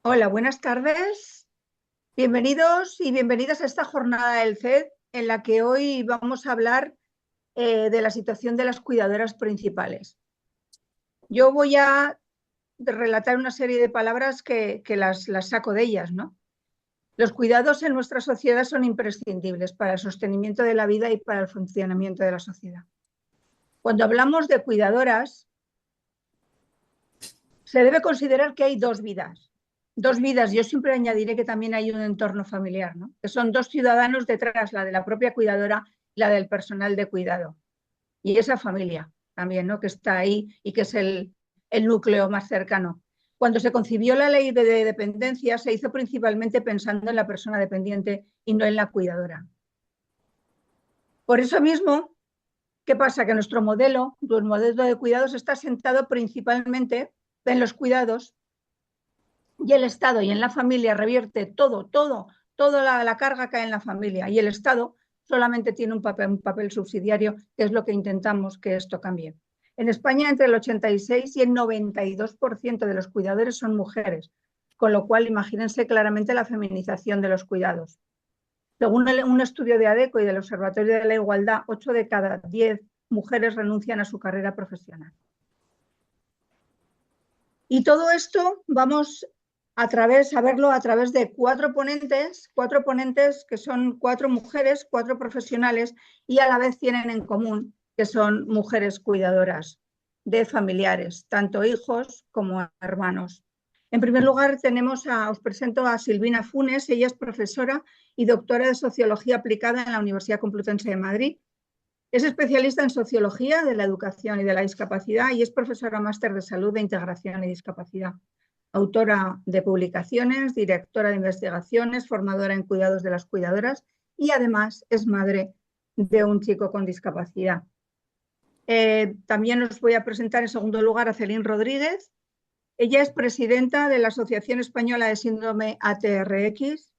Hola, buenas tardes. Bienvenidos y bienvenidas a esta jornada del CED en la que hoy vamos a hablar de la situación de las cuidadoras principales. Yo voy a relatar una serie de palabras que las saco de ellas, ¿no? Los cuidados en nuestra sociedad son imprescindibles para el sostenimiento de la vida y para el funcionamiento de la sociedad. Cuando hablamos de cuidadoras, se debe considerar que hay dos vidas. Dos vidas, yo siempre añadiré que también hay un entorno familiar, ¿no? Que son dos ciudadanos detrás, la de la propia cuidadora y la del personal de cuidado. Y esa familia también, ¿no? Que está ahí y que es el núcleo más cercano. Cuando se concibió la ley de dependencia, se hizo principalmente pensando en la persona dependiente y no en la cuidadora. Por eso mismo, ¿qué pasa? Que nuestro modelo, el modelo de cuidados, está sentado principalmente en los cuidados y el Estado y en la familia revierte toda la carga cae en la familia y el Estado solamente tiene un papel subsidiario, que es lo que intentamos que esto cambie. En España, entre el 86 y el 92% de los cuidadores son mujeres, con lo cual imagínense claramente la feminización de los cuidados. Según un estudio de ADECO y del Observatorio de la Igualdad, 8 de cada 10 mujeres renuncian a su carrera profesional. Y todo esto vamos a verlo a través de cuatro ponentes que son cuatro mujeres, cuatro profesionales y a la vez tienen en común que son mujeres cuidadoras de familiares, tanto hijos como hermanos. En primer lugar, os presento a Silvina Funes. Ella es profesora y doctora de Sociología Aplicada en la Universidad Complutense de Madrid. Es especialista en Sociología de la Educación y de la Discapacidad y es profesora máster de Salud de Integración y Discapacidad. Autora de publicaciones, directora de investigaciones, formadora en cuidados de las cuidadoras y además es madre de un chico con discapacidad. También os voy a presentar en segundo lugar a Celín Rodríguez. Ella es presidenta de la Asociación Española de Síndrome ATRX.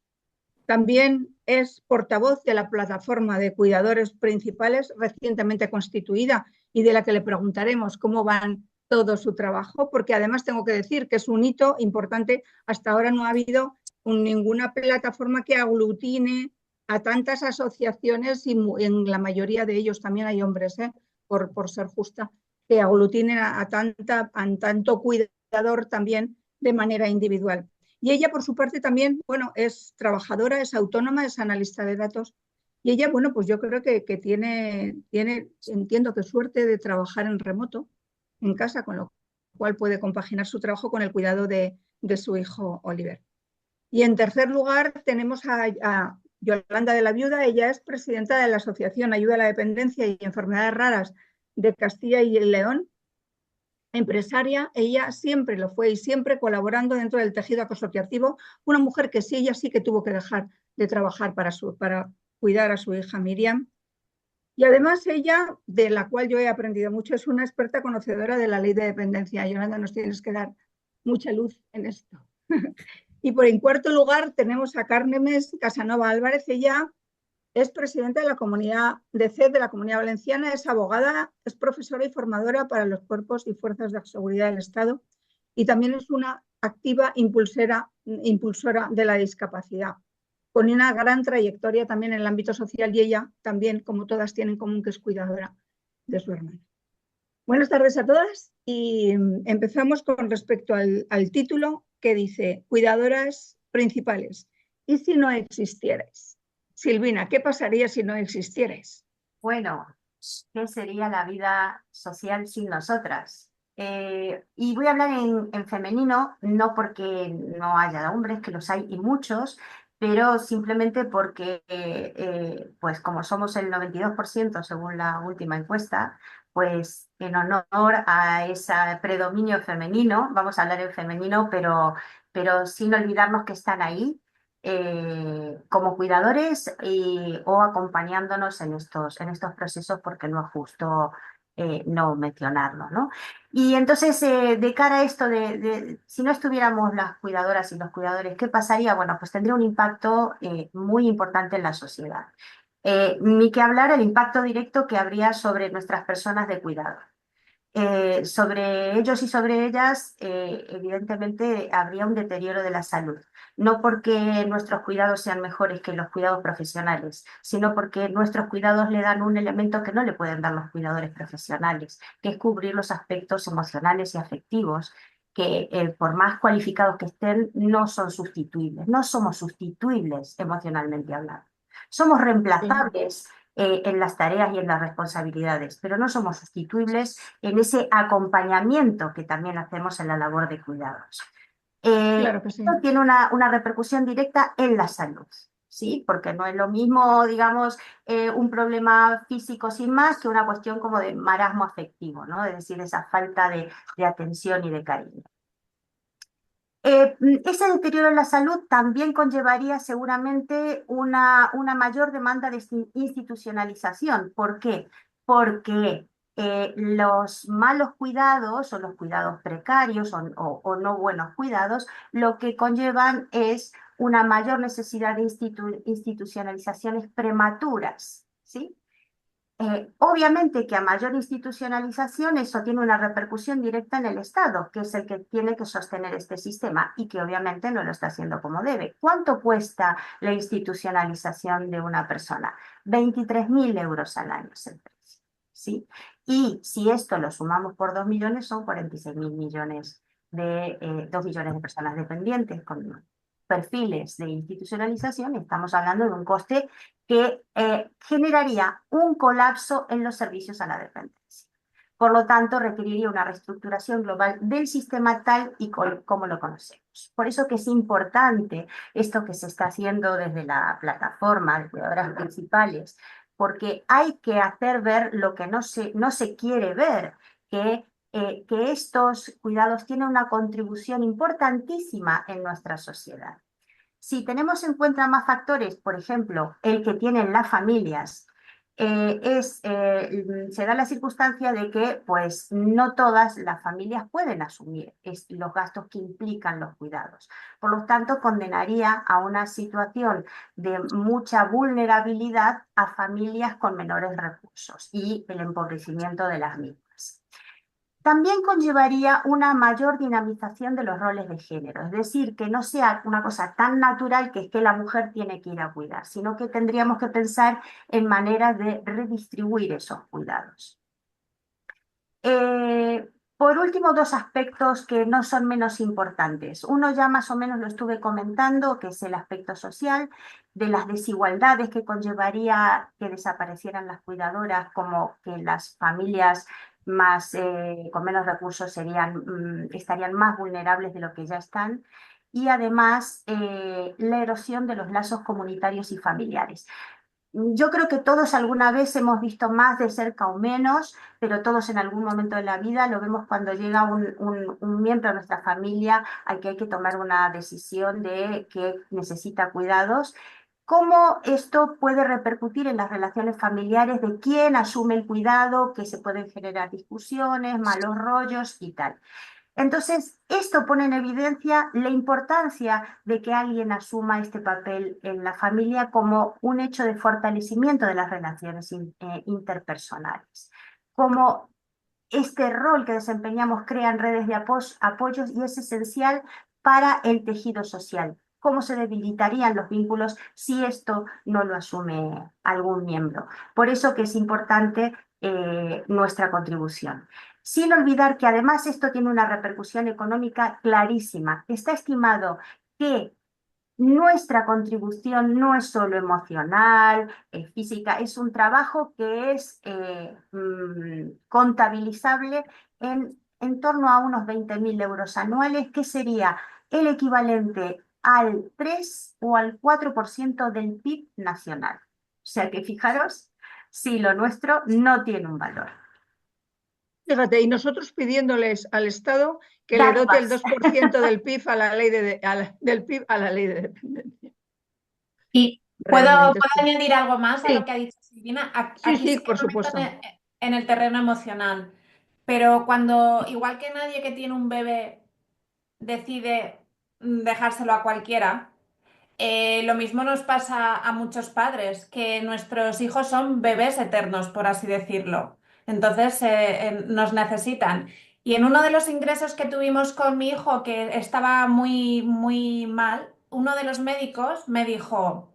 También es portavoz de la plataforma de cuidadores principales recientemente constituida y de la que le preguntaremos cómo van todo su trabajo, porque además tengo que decir que es un hito importante. Hasta ahora no ha habido ninguna plataforma que aglutine a tantas asociaciones y en la mayoría de ellos también hay hombres, por ser justa, que aglutinen a tanto cuidador también de manera individual. Y ella, por su parte, también, bueno, es trabajadora, es autónoma, es analista de datos. Y ella, bueno, pues yo creo que entiendo que suerte de trabajar en remoto, en casa, con lo cual puede compaginar su trabajo con el cuidado de su hijo Oliver. Y en tercer lugar tenemos a Yolanda de la Viuda. Ella es presidenta de la Asociación Ayuda a la Dependencia y Enfermedades Raras de Castilla y León. Empresaria, ella siempre lo fue y siempre colaborando dentro del tejido asociativo, una mujer que sí, ella sí que tuvo que dejar de trabajar para cuidar a su hija Miriam. Y además ella, de la cual yo he aprendido mucho, es una experta conocedora de la ley de dependencia. Yolanda, nos tienes que dar mucha luz en esto. Y en cuarto lugar tenemos a Carmen Casanova Álvarez. Ella es presidenta de la comunidad de CED de la Comunidad Valenciana, es abogada, es profesora y formadora para los cuerpos y fuerzas de seguridad del Estado y también es una activa impulsora de la discapacidad, con una gran trayectoria también en el ámbito social y ella también, como todas, tiene en común que es cuidadora de su hermana. Buenas tardes a todas y empezamos con respecto al título que dice Cuidadoras principales. ¿Y si no existierais? Silvina, ¿qué pasaría si no existierais? Bueno, ¿qué sería la vida social sin nosotras? Y voy a hablar en femenino, no porque no haya hombres, que los hay y muchos, pero simplemente porque, pues como somos el 92% según la última encuesta, pues en honor a ese predominio femenino, vamos a hablar en femenino, pero sin olvidarnos que están ahí como cuidadores o acompañándonos en estos procesos porque no es justo no mencionarlo, ¿no? Y entonces, de cara a esto si no estuviéramos las cuidadoras y los cuidadores, ¿qué pasaría? Bueno, pues tendría un impacto muy importante en la sociedad. Ni que hablar el impacto directo que habría sobre nuestras personas de cuidado. Sobre ellos y sobre ellas, evidentemente, habría un deterioro de la salud. No porque nuestros cuidados sean mejores que los cuidados profesionales, sino porque nuestros cuidados le dan un elemento que no le pueden dar los cuidadores profesionales, que es cubrir los aspectos emocionales y afectivos que por más cualificados que estén, no son sustituibles. No somos sustituibles emocionalmente hablando. Somos Claro, reemplazables en las tareas y en las responsabilidades, pero no somos sustituibles en ese acompañamiento que también hacemos en la labor de cuidados. claro que Esto sí. tiene una repercusión directa en la salud, ¿sí? Porque no es lo mismo, digamos, un problema físico sin más que una cuestión como de marasmo afectivo, ¿no? Es decir, esa falta de atención y de cariño. Ese deterioro en la salud también conllevaría seguramente una mayor demanda de institucionalización. ¿Por qué? Porque los malos cuidados o los cuidados precarios o no buenos cuidados lo que conllevan es una mayor necesidad de institucionalizaciones prematuras, ¿sí? Obviamente que a mayor institucionalización eso tiene una repercusión directa en el Estado, que es el que tiene que sostener este sistema y que obviamente no lo está haciendo como debe. ¿Cuánto cuesta la institucionalización de una persona? 23.000 euros al año es el precio, ¿sí? Y si esto lo sumamos por 2 millones, son 46.000 millones 2 millones de personas dependientes con perfiles de institucionalización. Estamos hablando de un coste que generaría un colapso en los servicios a la dependencia. Por lo tanto, requeriría una reestructuración global del sistema tal y como lo conocemos. Por eso que es importante esto que se está haciendo desde la plataforma de cuidadoras principales, porque hay que hacer ver lo que no se quiere ver, que estos cuidados tienen una contribución importantísima en nuestra sociedad. Si tenemos en cuenta más factores, por ejemplo, el que tienen las familias, se da la circunstancia de que pues, no todas las familias pueden asumir los gastos que implican los cuidados. Por lo tanto, condenaría a una situación de mucha vulnerabilidad a familias con menores recursos y el empobrecimiento de las mismas. También conllevaría una mayor dinamización de los roles de género, es decir, que no sea una cosa tan natural que es que la mujer tiene que ir a cuidar, sino que tendríamos que pensar en maneras de redistribuir esos cuidados. Por último, dos aspectos que no son menos importantes. Uno ya más o menos lo estuve comentando, que es el aspecto social, de las desigualdades que conllevaría que desaparecieran las cuidadoras, como que las familias con menos recursos estarían más vulnerables de lo que ya están. Y además, la erosión de los lazos comunitarios y familiares. Yo creo que todos alguna vez hemos visto más de cerca o menos, pero todos en algún momento de la vida lo vemos cuando llega un miembro de nuestra familia al que hay que tomar una decisión de que necesita cuidados. ¿Cómo esto puede repercutir en las relaciones familiares de quién asume el cuidado, que se pueden generar discusiones, malos rollos y tal? Entonces, esto pone en evidencia la importancia de que alguien asuma este papel en la familia como un hecho de fortalecimiento de las relaciones interpersonales, como este rol que desempeñamos crea redes de apoyos y es esencial para el tejido social. ¿Cómo se debilitarían los vínculos si esto no lo asume algún miembro? Por eso que es importante nuestra contribución. Sin olvidar que además esto tiene una repercusión económica clarísima. Está estimado que nuestra contribución no es solo emocional, física, es un trabajo que es contabilizable en torno a unos 20.000 euros anuales, que sería el equivalente al 3 o al 4% del PIB nacional. O sea que fijaros si lo nuestro no tiene un valor. Fíjate, y nosotros pidiéndoles al Estado que le Dale dote el más. 2% del PIB a la ley del PIB a la ley de dependencia. Y Realmente puedo añadir algo más a lo sí, que ha dicho Silvina. sí, Aquí sí, sí que por me meto supuesto. en el terreno emocional, pero cuando, igual que nadie que tiene un bebé decide dejárselo a cualquiera, lo mismo nos pasa a muchos padres, que nuestros hijos son bebés eternos, por así decirlo. Entonces, nos necesitan. Y en uno de los ingresos que tuvimos con mi hijo, que estaba muy, muy mal, uno de los médicos me dijo,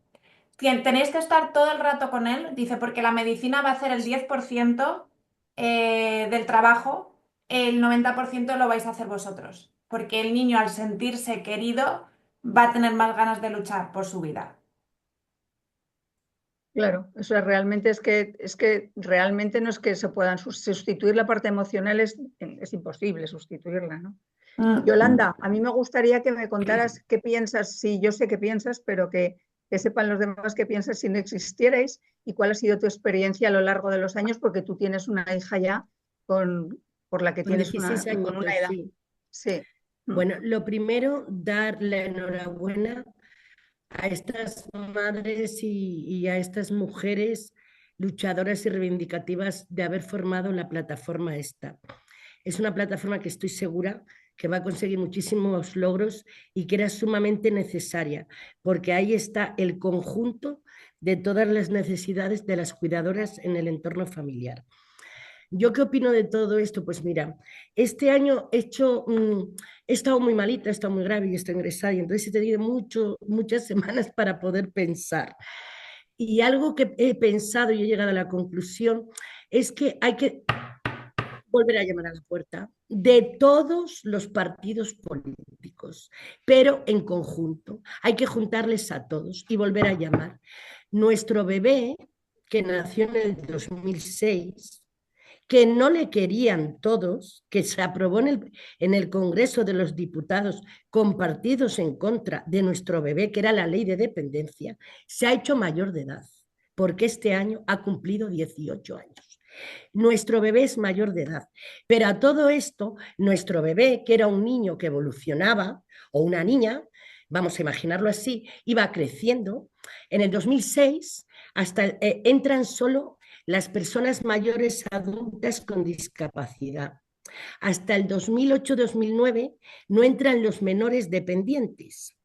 Tenéis que estar todo el rato con él", dice, "porque la medicina va a hacer el 10% del trabajo, el 90% lo vais a hacer vosotros, porque el niño al sentirse querido va a tener más ganas de luchar por su vida". Claro, eso es que realmente no es que se puedan sustituir la parte emocional, es imposible sustituirla, ¿no? Yolanda, a mí me gustaría que me contaras qué piensas, sí, yo sé qué piensas, pero que sepan los demás qué piensas si no existierais y cuál ha sido tu experiencia a lo largo de los años, porque tú tienes una hija ya por la que Con tienes 16 con una añitos, edad. sí. Sí. Bueno, lo primero, dar la enhorabuena a estas madres y a estas mujeres luchadoras y reivindicativas de haber formado la plataforma esta. Es una plataforma que estoy segura que va a conseguir muchísimos logros y que era sumamente necesaria, porque ahí está el conjunto de todas las necesidades de las cuidadoras en el entorno familiar. ¿Yo qué opino de todo esto? Pues mira, este año he estado muy malita, he estado muy grave y estoy ingresada y entonces he tenido muchas semanas para poder pensar. Y algo que he pensado y he llegado a la conclusión es que hay que volver a llamar a la puerta de todos los partidos políticos, pero en conjunto. Hay que juntarles a todos y volver a llamar. Nuestro bebé, que nació en el 2006, que no le querían todos, que se aprobó en el Congreso de los Diputados con partidos en contra de nuestro bebé, que era la ley de dependencia, se ha hecho mayor de edad, porque este año ha cumplido 18 años. Nuestro bebé es mayor de edad, pero a todo esto, nuestro bebé, que era un niño que evolucionaba, o una niña, vamos a imaginarlo así, iba creciendo. En el 2006 hasta entran solo las personas mayores adultas con discapacidad. Hasta el 2008-2009 no entran los menores dependientes,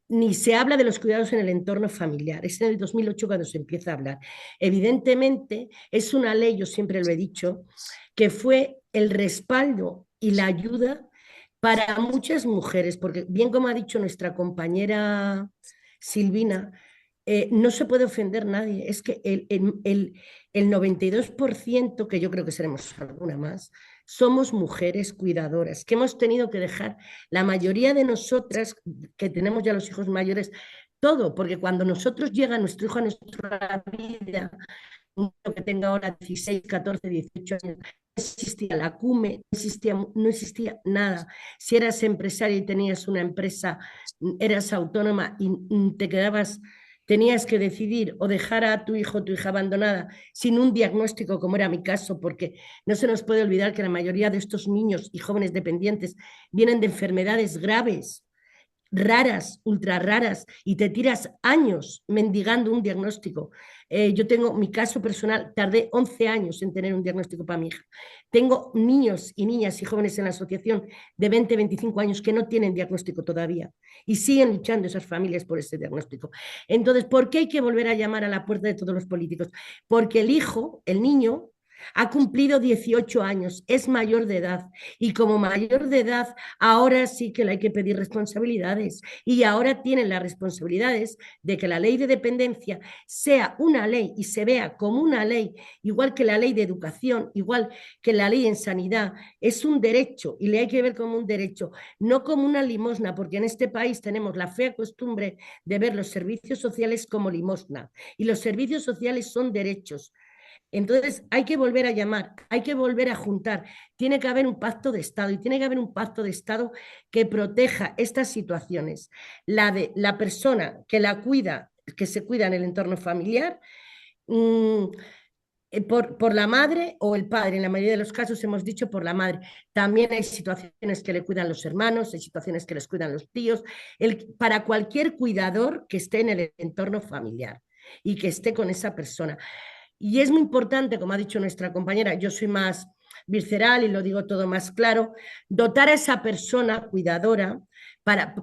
ni se habla de los cuidados en el entorno familiar. Es en el 2008 cuando se empieza a hablar. Evidentemente, es una ley, yo siempre lo he dicho, que fue el respaldo y la ayuda para muchas mujeres, porque bien como ha dicho nuestra compañera Silvina, no se puede ofender a nadie. Es que el 92%, que yo creo que seremos alguna más, somos mujeres cuidadoras, que hemos tenido que dejar, la mayoría de nosotras, que tenemos ya los hijos mayores, todo, porque cuando nosotros llega nuestro hijo a nuestra vida, un niño que tenga ahora 16, 14, 18 años, no existía la CUME, no existía nada. Si eras empresaria y tenías una empresa, eras autónoma y te quedabas, tenías que decidir o dejar a tu hijo o tu hija abandonada sin un diagnóstico, como era mi caso, porque no se nos puede olvidar que la mayoría de estos niños y jóvenes dependientes vienen de enfermedades graves, raras, ultra raras, y te tiras años mendigando un diagnóstico. Yo tengo mi caso personal, tardé 11 años en tener un diagnóstico para mi hija. Tengo niños y niñas y jóvenes en la asociación de 20, 25 años que no tienen diagnóstico todavía y siguen luchando esas familias por ese diagnóstico. Entonces, ¿por qué hay que volver a llamar a la puerta de todos los políticos? Porque el hijo, el niño, ha cumplido 18 años, es mayor de edad y como mayor de edad ahora sí que le hay que pedir responsabilidades y ahora tienen las responsabilidades de que la ley de dependencia sea una ley y se vea como una ley, igual que la ley de educación, igual que la ley en sanidad, es un derecho y le hay que ver como un derecho, no como una limosna, porque en este país tenemos la fea costumbre de ver los servicios sociales como limosna y los servicios sociales son derechos. Entonces hay que volver a llamar, hay que volver a juntar, tiene que haber un pacto de Estado y tiene que haber un pacto de Estado que proteja estas situaciones. La de la persona que la cuida, que se cuida en el entorno familiar, por la madre o el padre. En la mayoría de los casos hemos dicho por la madre. También hay situaciones que le cuidan los hermanos, hay situaciones que les cuidan los tíos, para cualquier cuidador que esté en el entorno familiar y que esté con esa persona. Y es muy importante, como ha dicho nuestra compañera, yo soy más visceral y lo digo todo más claro, dotar a esa persona cuidadora,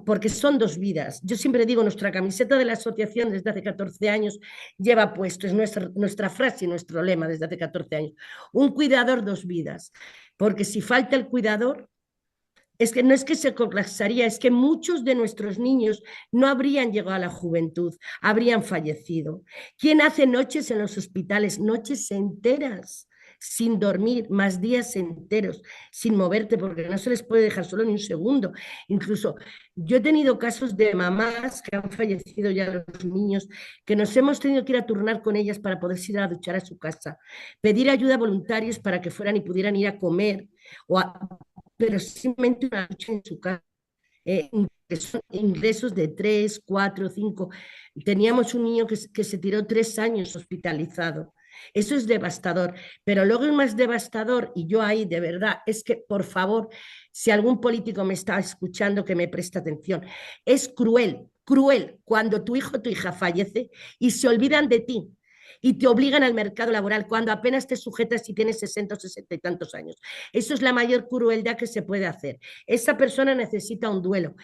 porque son dos vidas. Yo siempre digo, nuestra camiseta de la asociación desde hace 14 años lleva puesto, es nuestra frase y nuestro lema desde hace 14 años, un cuidador, dos vidas, porque si falta el cuidador, es que no es que se colapsaría, es que muchos de nuestros niños no habrían llegado a la juventud, habrían fallecido. ¿Quién hace noches en los hospitales? Noches enteras, sin dormir, más días enteros, sin moverte, porque no se les puede dejar solo ni un segundo. Incluso yo he tenido casos de mamás que han fallecido ya los niños, que nos hemos tenido que ir a turnar con ellas para poder ir a duchar a su casa, pedir ayuda a voluntarios para que fueran y pudieran ir a comer, pero simplemente una noche en su casa. Ingresos de 3, 4, 5. Teníamos un niño que se tiró 3 años hospitalizado. Eso es devastador, pero luego es más devastador, y yo ahí de verdad, es que por favor, si algún político me está escuchando, que me preste atención, es cruel, cruel cuando tu hijo o tu hija fallece y se olvidan de ti y te obligan al mercado laboral cuando apenas te sujetas si tienes 60 o 60 y tantos años. Eso es la mayor crueldad que se puede hacer. Esa persona necesita un duelo.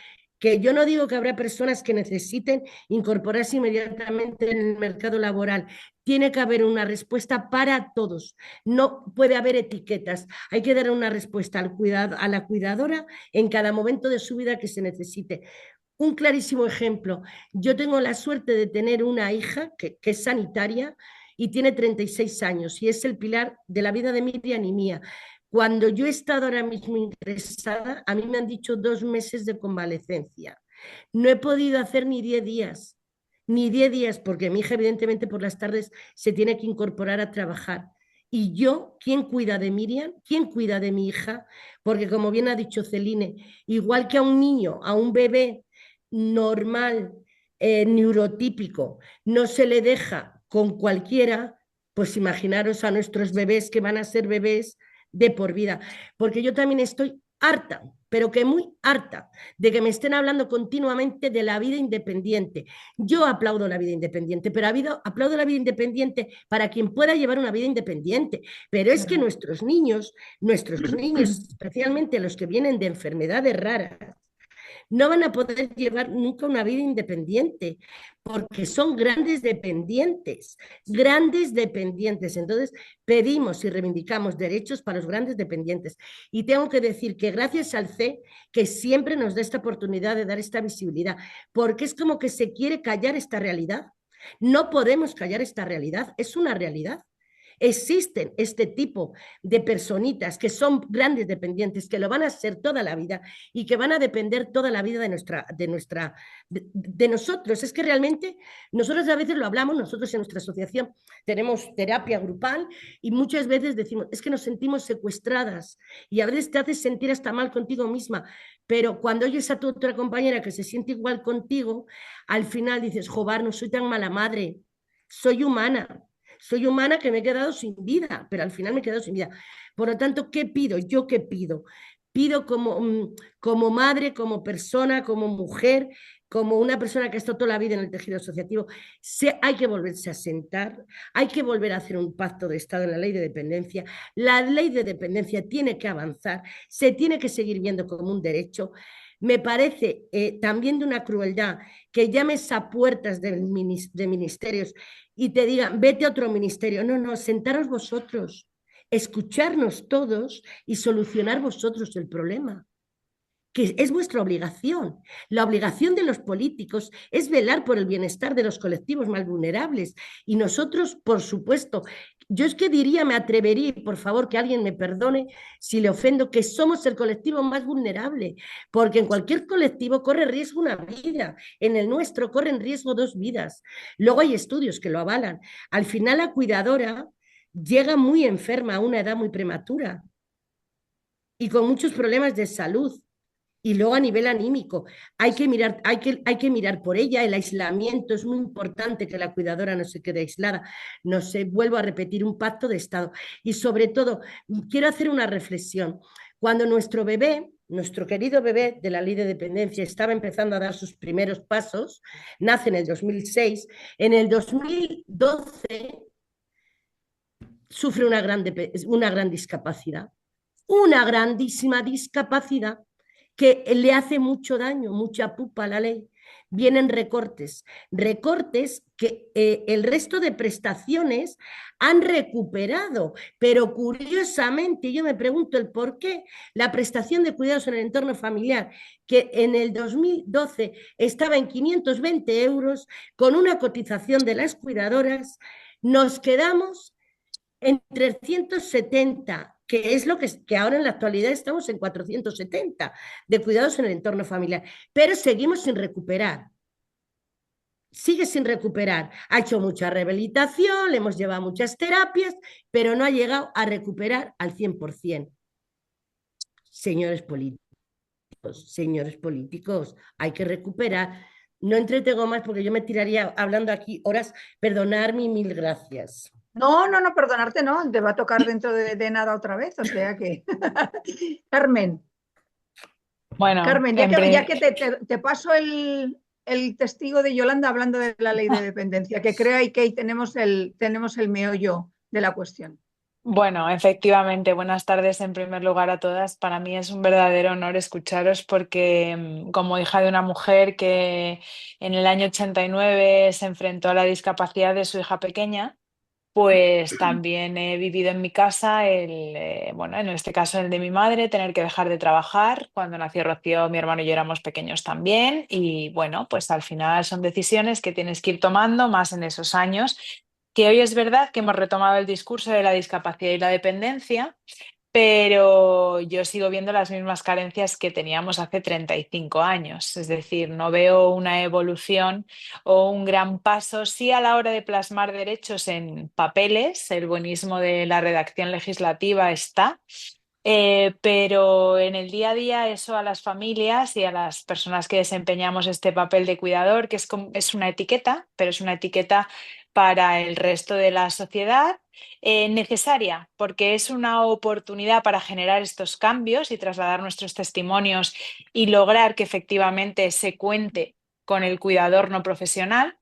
Que yo no digo que habrá personas que necesiten incorporarse inmediatamente en el mercado laboral. Tiene que haber una respuesta para todos. No puede haber etiquetas. Hay que dar una respuesta a la cuidadora en cada momento de su vida que se necesite. Un clarísimo ejemplo. Yo tengo la suerte de tener una hija que es sanitaria y tiene 36 años y es el pilar de la vida de Miriam y mía. Cuando yo he estado ahora mismo ingresada, a mí me han dicho 2 meses de convalecencia. No he podido hacer ni 10 días, porque mi hija evidentemente por las tardes se tiene que incorporar a trabajar. Y yo, ¿quién cuida de Miriam? ¿Quién cuida de mi hija? Porque como bien ha dicho Celine, igual que a un niño, a un bebé normal, neurotípico, no se le deja con cualquiera, pues imaginaros a nuestros bebés que van a ser bebés de por vida. Porque yo también estoy harta, pero que muy harta, de que me estén hablando continuamente de la vida independiente. Yo aplaudo la vida independiente, pero aplaudo la vida independiente para quien pueda llevar una vida independiente. Pero es que nuestros niños, especialmente los que vienen de enfermedades raras, no van a poder llevar nunca una vida independiente, porque son grandes dependientes. Entonces, pedimos y reivindicamos derechos para los grandes dependientes. Y tengo que decir que gracias al CE, que siempre nos da esta oportunidad de dar esta visibilidad, porque es como que se quiere callar esta realidad. No podemos callar esta realidad, es una realidad. Existen este tipo de personitas que son grandes dependientes, que lo van a ser toda la vida y que van a depender toda la vida de nosotros. Es que realmente nosotros a veces lo hablamos, nosotros en nuestra asociación tenemos terapia grupal y muchas veces decimos, es que nos sentimos secuestradas y a veces te haces sentir hasta mal contigo misma, pero cuando oyes a tu otra compañera que se siente igual contigo, al final dices, joder, no soy tan mala madre, soy humana que me he quedado sin vida, pero al final me he quedado sin vida. Por lo tanto, ¿qué pido? ¿Yo qué pido? Pido como madre, como persona, como mujer, como una persona que ha estado toda la vida en el tejido asociativo, hay que volverse a sentar, hay que volver a hacer un pacto de Estado en la ley de dependencia. La ley de dependencia tiene que avanzar, se tiene que seguir viendo como un derecho. Me parece también de una crueldad que llames a puertas de ministerios y te digan, vete a otro ministerio. No, sentaros vosotros, escucharnos todos y solucionar vosotros el problema, que es vuestra obligación. La obligación de los políticos es velar por el bienestar de los colectivos más vulnerables. Y nosotros, por supuesto, yo es que diría, me atrevería, por favor, que alguien me perdone si le ofendo, que somos el colectivo más vulnerable, porque en cualquier colectivo corre riesgo una vida, en el nuestro corren riesgo 2 vidas. Luego hay estudios que lo avalan. Al final la cuidadora llega muy enferma a una edad muy prematura y con muchos problemas de salud. Y luego a nivel anímico, hay que mirar por ella. El aislamiento es muy importante, que la cuidadora no se quede aislada. No se vuelvo a repetir, un pacto de Estado. Y sobre todo, quiero hacer una reflexión. Cuando nuestro querido bebé de la ley de dependencia estaba empezando a dar sus primeros pasos, nace en el 2006, en el 2012 sufre una gran discapacidad. una grandísima discapacidad que le hace mucho daño, mucha pupa a la ley. Vienen recortes, recortes que el resto de prestaciones han recuperado, pero curiosamente yo me pregunto el por qué la prestación de cuidados en el entorno familiar, que en el 2012 estaba en 520 euros, con una cotización de las cuidadoras, nos quedamos en 370, que es lo que ahora en la actualidad estamos en 470 de cuidados en el entorno familiar, pero seguimos sin recuperar. Sigue sin recuperar. Ha hecho mucha rehabilitación, le hemos llevado muchas terapias, pero no ha llegado a recuperar al 100%. Señores políticos, hay que recuperar. No entretengo más porque yo me tiraría hablando aquí horas. Perdonadme y mil gracias. No, perdonarte no, te va a tocar dentro de nada otra vez, o sea que... Carmen, Bueno, Carmen, ya que te paso el testigo de Yolanda hablando de la ley de dependencia, que creo que ahí tenemos el meollo de la cuestión. bueno, efectivamente, buenas tardes en primer lugar a todas. Para mí es un verdadero honor escucharos porque como hija de una mujer que en el año 89 se enfrentó a la discapacidad de su hija pequeña, pues también he vivido en mi casa bueno, en este caso el de mi madre, tener que dejar de trabajar. Cuando nació Rocío, mi hermano y yo éramos pequeños también. Y bueno, pues al final son decisiones que tienes que ir tomando más en esos años. Que hoy es verdad que hemos retomado el discurso de la discapacidad y la dependencia, pero yo sigo viendo las mismas carencias que teníamos hace 35 años. Es decir, no veo una evolución o un gran paso, sí a la hora de plasmar derechos en papeles, el buenismo de la redacción legislativa está, pero en el día a día eso a las familias y a las personas que desempeñamos este papel de cuidador, que es una etiqueta, pero es una etiqueta para el resto de la sociedad, necesaria, porque es una oportunidad para generar estos cambios y trasladar nuestros testimonios y lograr que efectivamente se cuente con el cuidador no profesional.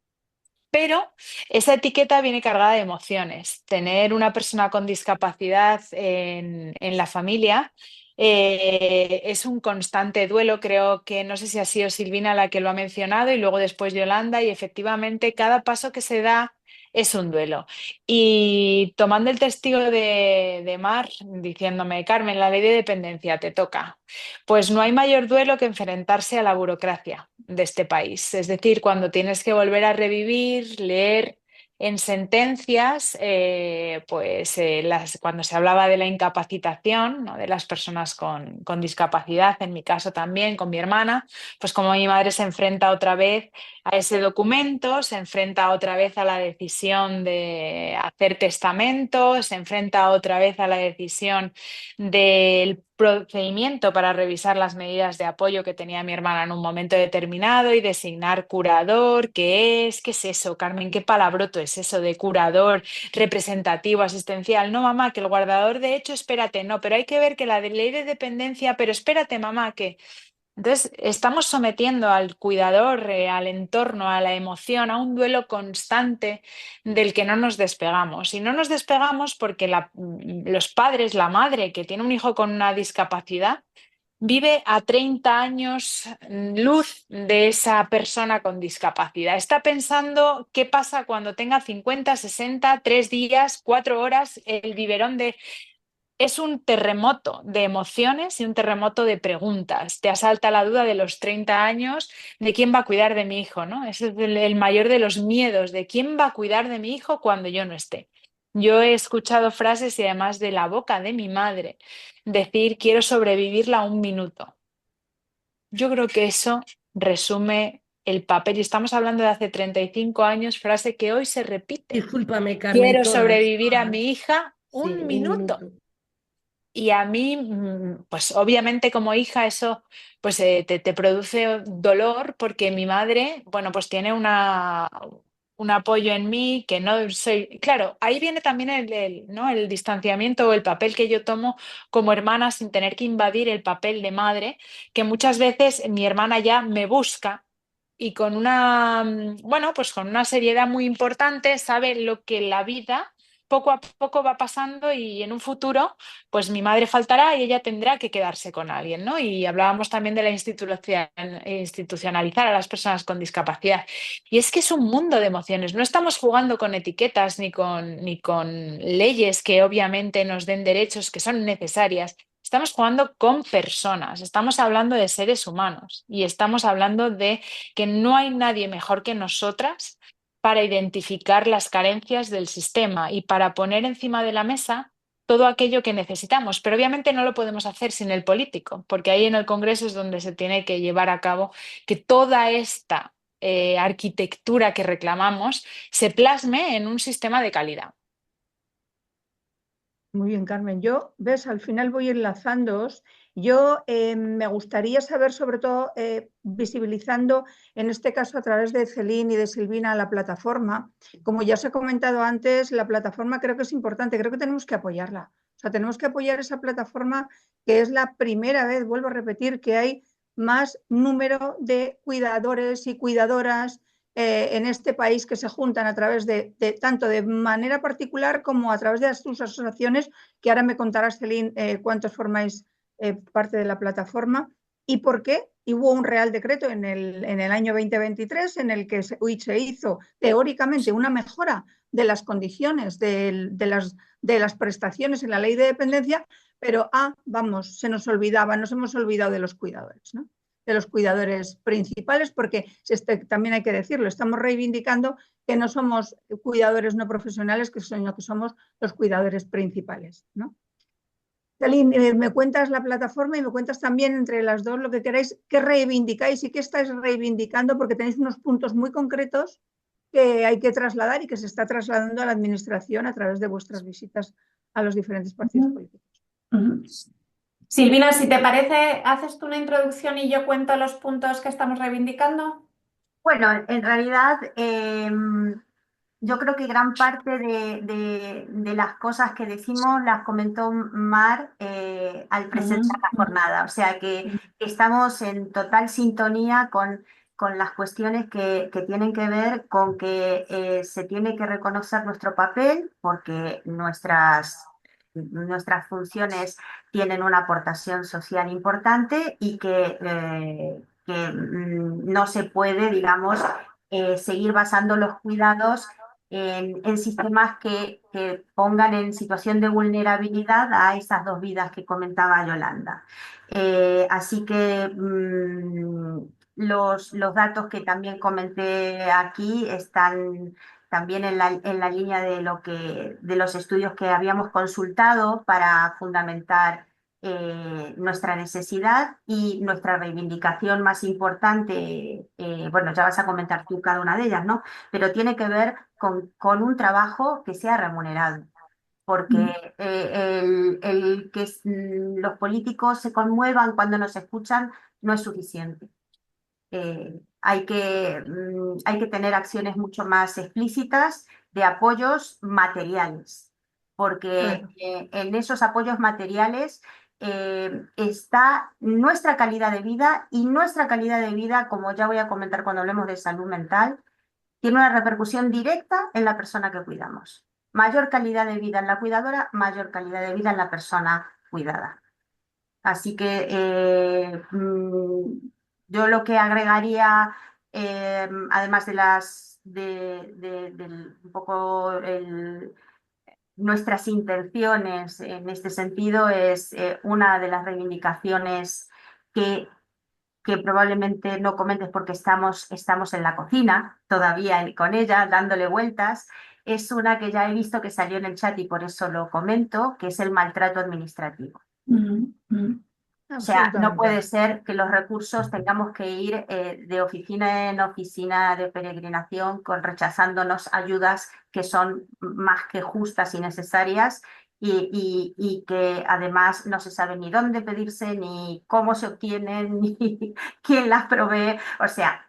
Pero esa etiqueta viene cargada de emociones. Tener una persona con discapacidad en la familia es un constante duelo. Creo que no sé si ha sido Silvina la que lo ha mencionado y luego después Yolanda, y efectivamente cada paso que se da es un duelo. Y tomando el testigo de Mar, diciéndome, Carmen, la ley de dependencia te toca. Pues no hay mayor duelo que enfrentarse a la burocracia de este país. Es decir, cuando tienes que volver a revivir, leer en sentencias, cuando se hablaba de la incapacitación, ¿no?, de las personas con discapacidad, en mi caso también, con mi hermana, pues como mi madre se enfrenta otra vez a ese documento, se enfrenta otra vez a la decisión de hacer testamento, se enfrenta otra vez a la decisión del procedimiento para revisar las medidas de apoyo que tenía mi hermana en un momento determinado y designar curador. ¿Qué es eso, Carmen? ¿Qué palabroto es eso de curador representativo, asistencial? No, mamá, que el guardador de hecho, espérate, no, pero hay que ver que la de ley de dependencia, pero espérate, mamá, que... Entonces, estamos sometiendo al cuidador, al entorno, a la emoción, a un duelo constante del que no nos despegamos. Y no nos despegamos porque los padres, la madre que tiene un hijo con una discapacidad, vive a 30 años luz de esa persona con discapacidad. Está pensando qué pasa cuando tenga 50, 60, 3 días, 4 horas, el biberón de... Es un terremoto de emociones y un terremoto de preguntas. Te asalta la duda de los 30 años de quién va a cuidar de mi hijo, ¿no? Ese es el mayor de los miedos, de quién va a cuidar de mi hijo cuando yo no esté. Yo he escuchado frases y además de la boca de mi madre decir quiero sobrevivirla un minuto. Yo creo que eso resume el papel y estamos hablando de hace 35 años, frase que hoy se repite. Discúlpame, Carmen, Quiero todas, sobrevivir a todas. mi hija Sí, un minuto. Y a mí, pues obviamente como hija eso pues te produce dolor porque mi madre, bueno, pues tiene un apoyo en mí que no soy... Claro, ahí viene también ¿no?, el distanciamiento o el papel que yo tomo como hermana sin tener que invadir el papel de madre, que muchas veces mi hermana ya me busca y con una, bueno, pues con una seriedad muy importante sabe lo que la vida poco a poco va pasando y en un futuro, pues mi madre faltará y ella tendrá que quedarse con alguien, ¿no? Y hablábamos también de la institucionalizar a las personas con discapacidad. Y es que es un mundo de emociones. No estamos jugando con etiquetas ni con leyes que obviamente nos den derechos que son necesarias. Estamos jugando con personas, estamos hablando de seres humanos y estamos hablando de que no hay nadie mejor que nosotras para identificar las carencias del sistema y para poner encima de la mesa todo aquello que necesitamos. Pero obviamente no lo podemos hacer sin el político, porque ahí en el Congreso es donde se tiene que llevar a cabo que toda esta arquitectura que reclamamos se plasme en un sistema de calidad. Muy bien, Carmen. Yo, ves, al final voy enlazándoos. Yo me gustaría saber, sobre todo, visibilizando, en este caso a través de Celín y de Silvina, la plataforma. Como ya os he comentado antes, la plataforma creo que es importante, creo que tenemos que apoyarla. O sea, tenemos que apoyar esa plataforma, que es la primera vez, vuelvo a repetir, que hay más número de cuidadores y cuidadoras en este país que se juntan a través de tanto de manera particular como a través de sus asociaciones, que ahora me contarás, Celín, cuántos formáis parte de la plataforma y por qué. Y hubo un Real Decreto en el año 2023 en el que se hizo teóricamente una mejora de las condiciones de las prestaciones en la ley de dependencia, pero vamos, se nos olvidaba, nos hemos olvidado de los cuidadores, ¿no? De los cuidadores principales, porque también hay que decirlo, estamos reivindicando que no somos cuidadores no profesionales, sino que somos los cuidadores principales, ¿no? Celín, me cuentas la plataforma y me cuentas también entre las dos lo que queráis, qué reivindicáis y qué estáis reivindicando, porque tenéis unos puntos muy concretos que hay que trasladar y que se está trasladando a la administración a través de vuestras visitas a los diferentes partidos políticos. Silvina, si te parece, haces tú una introducción y yo cuento los puntos que estamos reivindicando. Bueno, en realidad yo creo que gran parte de las cosas que decimos las comentó Mar al presentar la jornada. O sea que estamos en total sintonía con las cuestiones que tienen que ver con que se tiene que reconocer nuestro papel porque nuestras funciones tienen una aportación social importante y que no se puede, digamos, seguir basando los cuidados en sistemas que pongan en situación de vulnerabilidad a esas dos vidas que comentaba Yolanda. Así que los datos que también comenté aquí están también en la línea de los estudios que habíamos consultado para fundamentar nuestra necesidad y nuestra reivindicación más importante, bueno, ya vas a comentar tú cada una de ellas, ¿no? Pero tiene que ver con un trabajo que sea remunerado, porque el que los políticos se conmuevan cuando nos escuchan no es suficiente. Hay que tener acciones mucho más explícitas de apoyos materiales, porque Claro. en esos apoyos materiales está nuestra calidad de vida y nuestra calidad de vida, como ya voy a comentar cuando hablemos de salud mental, tiene una repercusión directa en la persona que cuidamos. Mayor calidad de vida en la cuidadora, mayor calidad de vida en la persona cuidada. Así que yo lo que agregaría, además de un poco nuestras intenciones en este sentido, es una de las reivindicaciones que probablemente no comentes porque estamos en la cocina todavía con ella, dándole vueltas. Es una que ya he visto que salió en el chat y por eso lo comento, que es el maltrato administrativo. O sea, no puede ser que los recursos tengamos que ir de oficina en oficina de peregrinación rechazándonos ayudas que son más que justas y necesarias y que además no se sabe ni dónde pedirse, ni cómo se obtienen, ni quién las provee. O sea,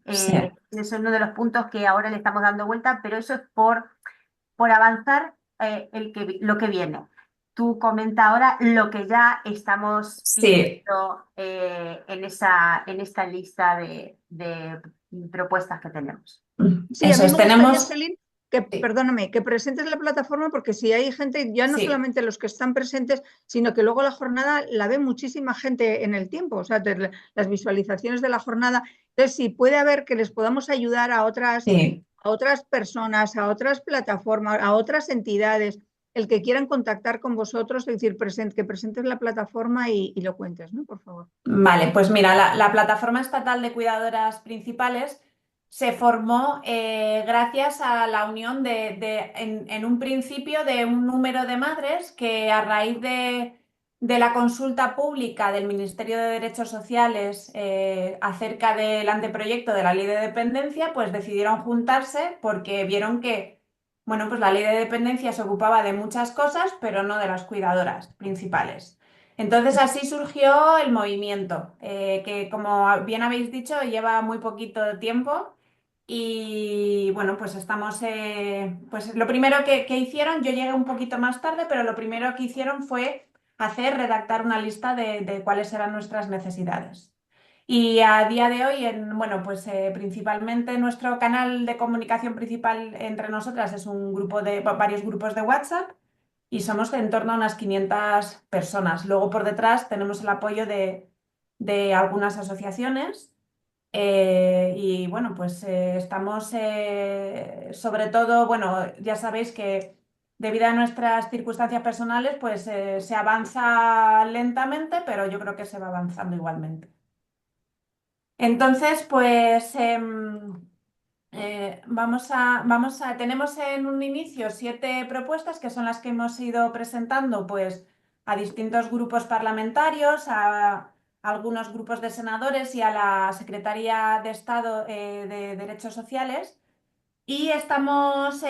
ese es uno de los puntos que ahora le estamos dando vuelta, pero eso es por avanzar lo que viene. Tú comenta ahora lo que ya estamos viendo en esta lista de propuestas que tenemos. Sí, a mí me gustaría, Celín, Sí. perdóname, que presentes la plataforma, porque si hay gente, ya no Sí. solamente los que están presentes, sino que luego la jornada la ve muchísima gente en el tiempo, o sea, las visualizaciones de la jornada. Entonces, si puede haber que les podamos ayudar a otras Sí. personas, a otras plataformas, a otras entidades, el que quieran contactar con vosotros, es decir, que presentes la plataforma y lo cuentes, ¿no? Por favor. Vale, pues mira, la Plataforma Estatal de Cuidadoras Principales se formó gracias a la unión en un principio de un número de madres que a raíz de la consulta pública del Ministerio de Derechos Sociales acerca del anteproyecto de la Ley de Dependencia, pues decidieron juntarse porque vieron que, bueno, pues la Ley de Dependencia se ocupaba de muchas cosas, pero no de las cuidadoras principales. Entonces así surgió el movimiento, que como bien habéis dicho, lleva muy poquito tiempo y bueno, pues estamos, pues lo primero que hicieron, yo llegué un poquito más tarde, pero lo primero que hicieron fue redactar una lista de cuáles eran nuestras necesidades. Y a día de hoy, bueno, pues principalmente nuestro canal de comunicación principal entre nosotras es un grupo varios grupos de WhatsApp y somos en torno a unas 500 personas. Luego por detrás tenemos el apoyo de algunas asociaciones y bueno, pues estamos sobre todo, bueno, ya sabéis que debido a nuestras circunstancias personales, pues se avanza lentamente, pero yo creo que se va avanzando igualmente. Entonces, pues tenemos en un inicio 7 propuestas que son las que hemos ido presentando pues, a distintos grupos parlamentarios, a algunos grupos de senadores y a la Secretaría de Estado de Derechos Sociales. Y estamos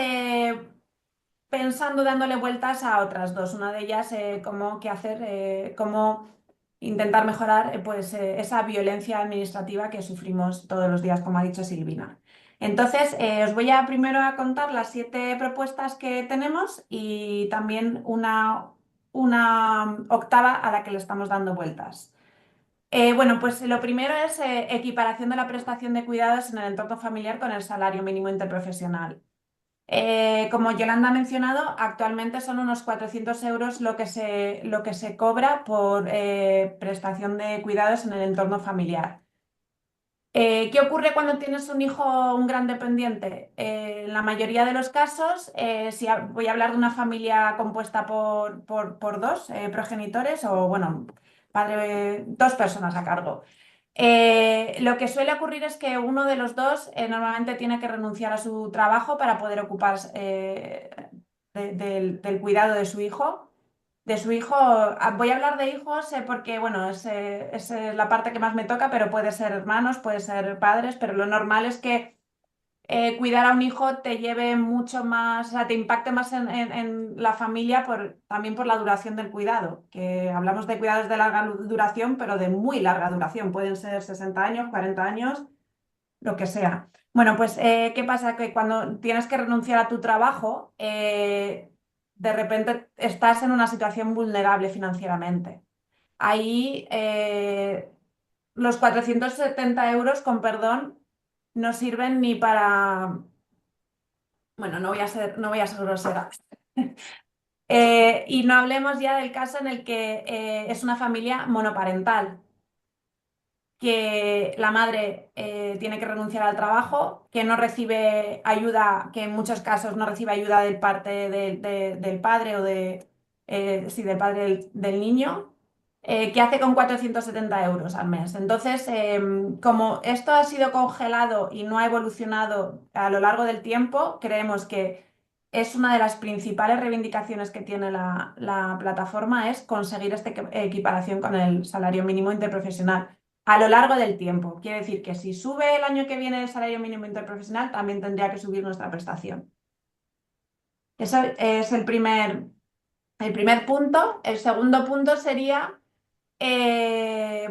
pensando, dándole vueltas a otras dos. Una de ellas, cómo intentar mejorar pues, esa violencia administrativa que sufrimos todos los días, como ha dicho Silvina. Entonces, os voy primero a contar las 7 propuestas que tenemos y también una octava a la que le estamos dando vueltas. Bueno, pues lo primero es equiparación de la prestación de cuidados en el entorno familiar con el salario mínimo interprofesional. Como Yolanda ha mencionado, actualmente son unos 400 euros lo que se cobra por prestación de cuidados en el entorno familiar. ¿Qué ocurre cuando tienes un hijo, un gran dependiente? En la mayoría de los casos, voy a hablar de una familia compuesta por dos progenitores o, bueno, dos personas a cargo. Lo que suele ocurrir es que uno de los dos normalmente tiene que renunciar a su trabajo para poder ocuparse del cuidado de su hijo. Voy a hablar de hijos porque, bueno, es la parte que más me toca, pero puede ser hermanos, puede ser padres, pero lo normal es que cuidar a un hijo te lleve mucho más, o sea, te impacte más en la familia también por la duración del cuidado, que hablamos de cuidados de larga duración, pero de muy larga duración, pueden ser 60 años, 40 años, lo que sea. Bueno, pues, ¿qué pasa? Que cuando tienes que renunciar a tu trabajo, de repente estás en una situación vulnerable financieramente. Ahí los 470 euros, con perdón, no sirven ni para... Bueno, no voy a ser grosera. Y no hablemos ya del caso en el que es una familia monoparental, que la madre tiene que renunciar al trabajo, que no recibe ayuda, que en muchos casos no recibe ayuda del padre o del padre del niño, que hace con 470 euros al mes. Entonces, como esto ha sido congelado y no ha evolucionado a lo largo del tiempo, creemos que es una de las principales reivindicaciones que tiene la plataforma es conseguir esta equiparación con el salario mínimo interprofesional a lo largo del tiempo. Quiere decir que si sube el año que viene el salario mínimo interprofesional, también tendría que subir nuestra prestación. Eso es el primer punto. El segundo punto sería,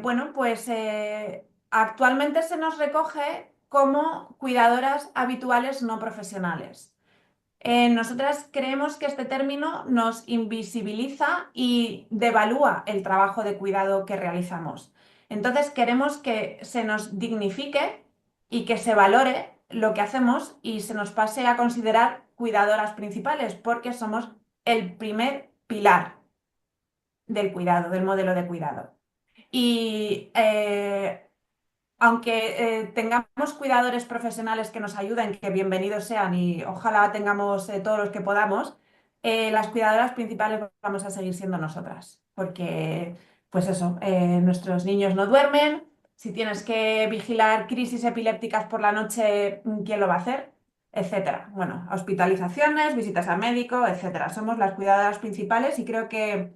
bueno, pues actualmente se nos recoge como cuidadoras habituales no profesionales. Nosotras creemos que este término nos invisibiliza y devalúa el trabajo de cuidado que realizamos. Entonces queremos que se nos dignifique y que se valore lo que hacemos y se nos pase a considerar cuidadoras principales, porque somos el primer pilar del cuidado, del modelo de cuidado. Y aunque tengamos cuidadores profesionales que nos ayuden, que bienvenidos sean y ojalá tengamos todos los que podamos, las cuidadoras principales vamos a seguir siendo nosotras, porque pues eso, nuestros niños no duermen, si tienes que vigilar crisis epilépticas por la noche, ¿quién lo va a hacer? Etcétera. Bueno, hospitalizaciones, visitas al médico, etcétera. Somos las cuidadoras principales y creo que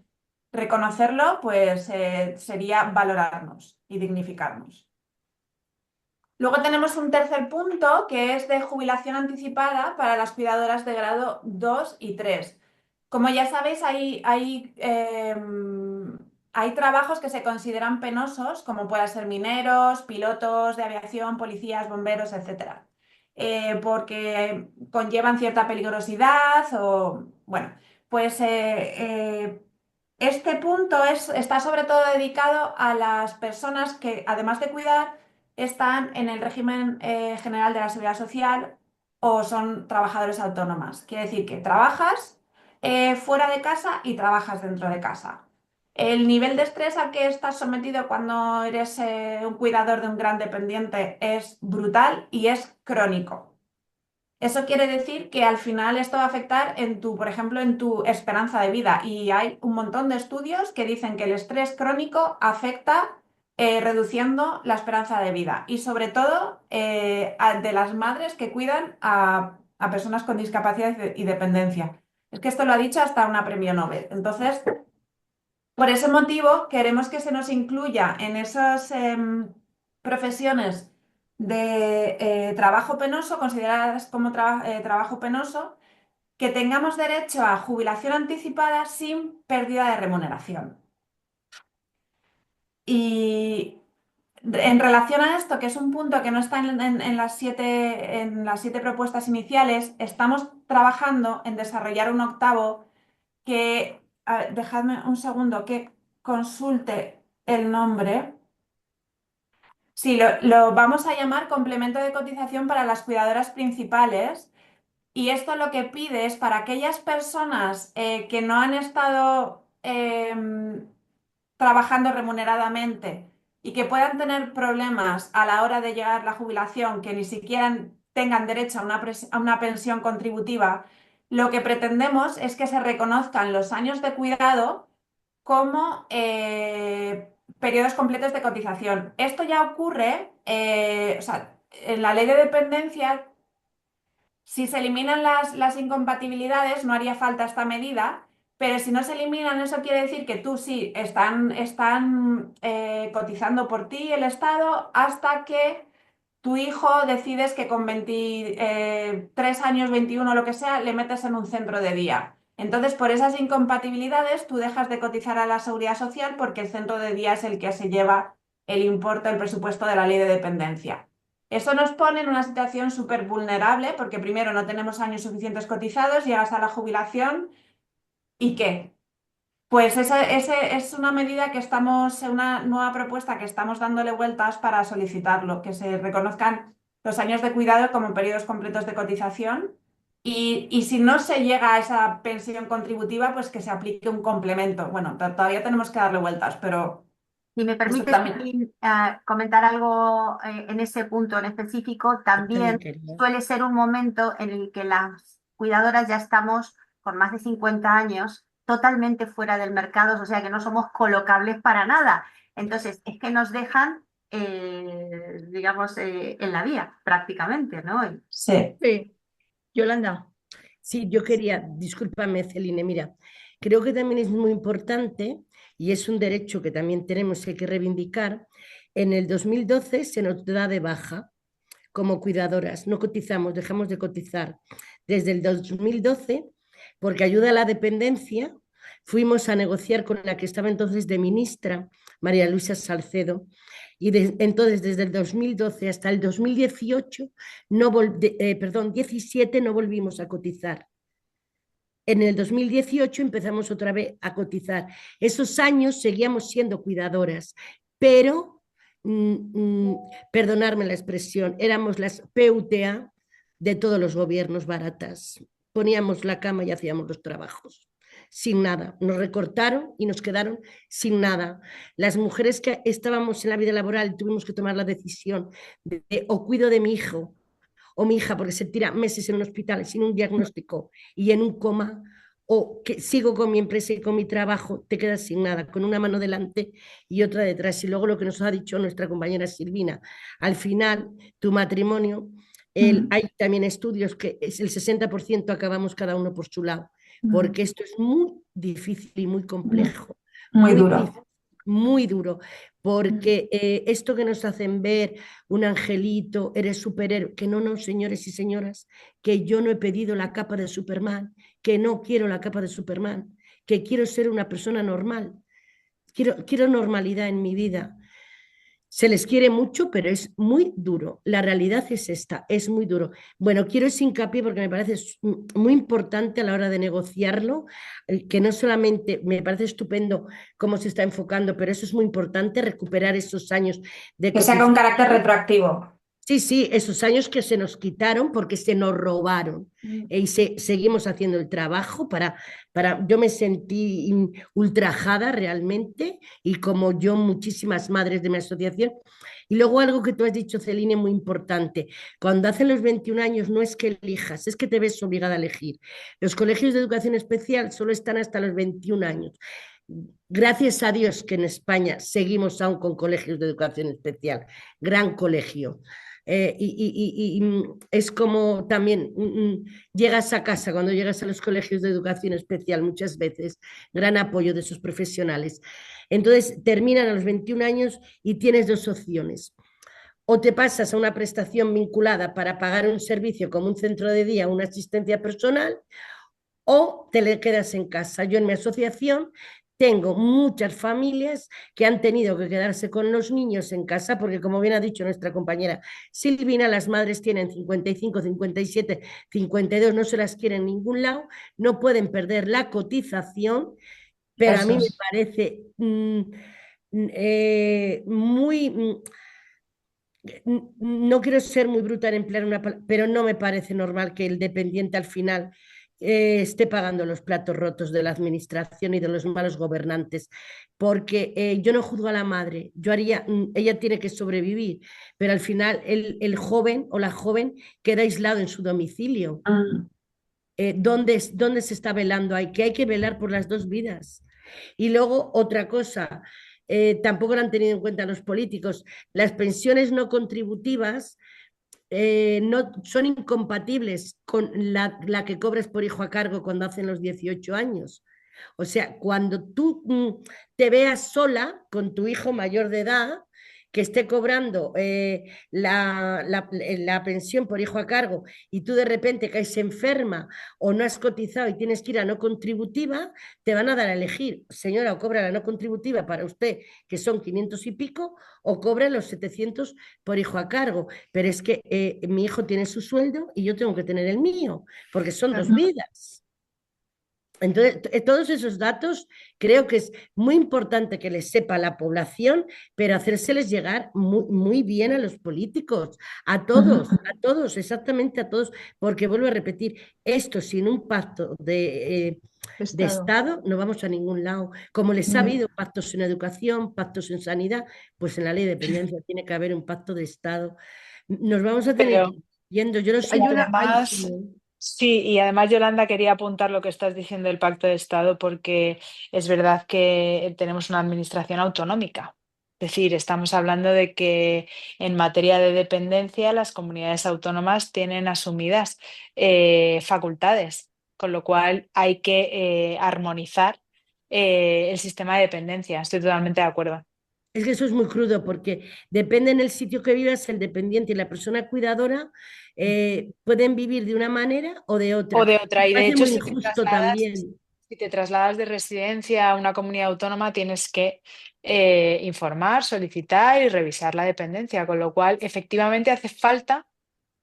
reconocerlo pues sería valorarnos y dignificarnos. Luego tenemos un tercer punto que es de jubilación anticipada para las cuidadoras de grado 2 y 3. Como ya sabéis, hay trabajos que se consideran penosos, como pueden ser mineros, pilotos de aviación, policías, bomberos, etc. Porque conllevan cierta peligrosidad o, bueno, pues este punto está sobre todo dedicado a las personas que, además de cuidar, están en el régimen general de la seguridad social o son trabajadores autónomas. Quiere decir que trabajas fuera de casa y trabajas dentro de casa. El nivel de estrés al que estás sometido cuando eres un cuidador de un gran dependiente es brutal y es crónico. Eso quiere decir que al final esto va a afectar por ejemplo, en tu esperanza de vida. Y hay un montón de estudios que dicen que el estrés crónico afecta reduciendo la esperanza de vida. Y sobre todo de las madres que cuidan a personas con discapacidad y dependencia. Es que esto lo ha dicho hasta una premio Nobel. Entonces, por ese motivo, queremos que se nos incluya en esas profesiones de trabajo penoso, consideradas como trabajo penoso, que tengamos derecho a jubilación anticipada sin pérdida de remuneración. Y en relación a esto, que es un punto que no está en las 7 propuestas iniciales, estamos trabajando en desarrollar un octavo que, dejadme un segundo que consulte el nombre. Sí, lo vamos a llamar complemento de cotización para las cuidadoras principales. Y esto lo que pide es para aquellas personas que no han estado trabajando remuneradamente y que puedan tener problemas a la hora de llegar a la jubilación, que ni siquiera tengan derecho a una pensión contributiva, lo que pretendemos es que se reconozcan los años de cuidado como periodos completos de cotización. Esto ya ocurre, o sea, en la ley de dependencia, si se eliminan las incompatibilidades, no haría falta esta medida, pero si no se eliminan, eso quiere decir que tú sí están cotizando por ti el Estado hasta que tu hijo decides que con 23 años, 21 lo que sea, le metes en un centro de día. Entonces, por esas incompatibilidades, tú dejas de cotizar a la seguridad social porque el centro de día es el que se lleva el importe, el presupuesto de la ley de dependencia. Eso nos pone en una situación súper vulnerable porque primero no tenemos años suficientes cotizados, llegas a la jubilación ¿y qué? Pues esa es una medida que una nueva propuesta que estamos dándole vueltas para solicitarlo, que se reconozcan los años de cuidado como periodos completos de cotización y si no se llega a esa pensión contributiva, pues que se aplique un complemento. Bueno, todavía tenemos que darle vueltas, pero Si me esto permites también. comentar algo en ese punto en específico, Yo también también quería. suele ser un momento en el que las cuidadoras ya estamos con más de 50 años totalmente fuera del mercado, o sea que no somos colocables para nada. Entonces, es que nos dejan, digamos, en la vía prácticamente, ¿no? Sí. Sí, Yolanda. Sí, yo quería, discúlpame, Celine, mira, creo que también es muy importante y es un derecho que también tenemos que reivindicar. En el 2012 se nos da de baja como cuidadoras, no cotizamos, dejamos de cotizar. Desde el 2012, porque ayuda a la dependencia, fuimos a negociar con la que estaba entonces de ministra, María Luisa Salcedo, y entonces desde el 2012 hasta el 2018, perdón, 17 no volvimos a cotizar. En el 2018 empezamos otra vez a cotizar. Esos años seguíamos siendo cuidadoras, pero mm, perdonarme la expresión, éramos las PUTA de todos los gobiernos baratas. Poníamos la cama y hacíamos los trabajos sin nada. Nos recortaron y nos quedaron sin nada. Las mujeres que estábamos en la vida laboral tuvimos que tomar la decisión de o cuido de mi hijo o mi hija porque se tira meses en un hospital sin un diagnóstico y en un coma, o que sigo con mi empresa y con mi trabajo, te quedas sin nada, con una mano delante y otra detrás. Y luego lo que nos ha dicho nuestra compañera Silvina, al final tu matrimonio, hay también estudios que es el 60% acabamos cada uno por su lado, porque esto es muy difícil y muy complejo, Muy muy duro. difícil, muy duro, porque esto que nos hacen ver, un angelito, eres superhéroe, que no, no, señores y señoras, que yo no he pedido la capa de Superman, que no quiero la capa de Superman, que quiero ser una persona normal, quiero normalidad en mi vida. Se les quiere mucho, pero es muy duro. La realidad es esta, es muy duro. Bueno, quiero ese hincapié porque me parece muy importante a la hora de negociarlo, que no solamente me parece estupendo cómo se está enfocando, pero eso es muy importante, recuperar esos años de Que sea con carácter cotización. retroactivo. Sí, sí, esos años que se nos quitaron porque se nos robaron. Y seguimos haciendo el trabajo yo me sentí ultrajada realmente, y como yo muchísimas madres de mi asociación. Y luego algo que tú has dicho, Celine, muy importante: cuando hacen los 21 años no es que elijas, es que te ves obligada a elegir. Los colegios de educación especial solo están hasta los 21 años. Gracias a Dios que en España seguimos aún con colegios de educación especial, gran colegio. Es como también llegas a casa, cuando llegas a los colegios de educación especial, muchas veces, gran apoyo de sus profesionales. Entonces, terminan a los 21 años y tienes dos opciones: o te pasas a una prestación vinculada para pagar un servicio como un centro de día, una asistencia personal, o te le quedas en casa. Yo en mi asociación tengo muchas familias que han tenido que quedarse con los niños en casa porque, como bien ha dicho nuestra compañera Silvina, las madres tienen 55, 57, 52, no se las quieren en ningún lado, no pueden perder la cotización, pero a mí me parece muy... No quiero ser muy bruta en emplear una palabra, pero no me parece normal que el dependiente al final esté pagando los platos rotos de la administración y de los malos gobernantes, porque yo no juzgo a la madre, yo haría, ella tiene que sobrevivir, pero al final el joven o la joven queda aislado en su domicilio. ¿Dónde se está velando ahí? Que hay que velar por las dos vidas. Y luego otra cosa, tampoco lo han tenido en cuenta los políticos: las pensiones no contributivas no, son incompatibles con la que cobras por hijo a cargo cuando hacen los 18 años. O sea, cuando tú te veas sola con tu hijo mayor de edad, que esté cobrando la pensión por hijo a cargo, y tú de repente caes enferma o no has cotizado y tienes que ir a no contributiva, te van a dar a elegir: señora, o cobra la no contributiva para usted, que son 500 y pico, o cobra los 700 por hijo a cargo. Pero es que mi hijo tiene su sueldo y yo tengo que tener el mío, porque son dos vidas. Entonces, todos esos datos creo que es muy importante que les sepa la población, pero hacérseles llegar muy bien a los políticos, a todos, exactamente a todos, porque vuelvo a repetir, esto sin un pacto de Estado no vamos a ningún lado. Como les ha habido pactos en educación, pactos en sanidad, pues en la ley de dependencia tiene que haber un pacto de Estado. Nos vamos a tener que Pero ir yendo, yo lo y siento además, muchísimo. sí, y además, Yolanda, quería apuntar lo que estás diciendo del Pacto de Estado, porque es verdad que tenemos una administración autonómica. Es decir, estamos hablando de que en materia de dependencia las comunidades autónomas tienen asumidas facultades, con lo cual hay que armonizar el sistema de dependencia. Estoy totalmente de acuerdo. Es que eso es muy crudo porque depende en el sitio que vivas, el dependiente y la persona cuidadora pueden vivir de una manera o de O otra. de Me otra. Y de parece hecho, muy injusto también. si te trasladas de residencia a una comunidad autónoma, tienes que informar, solicitar y revisar la dependencia, con lo cual efectivamente hace falta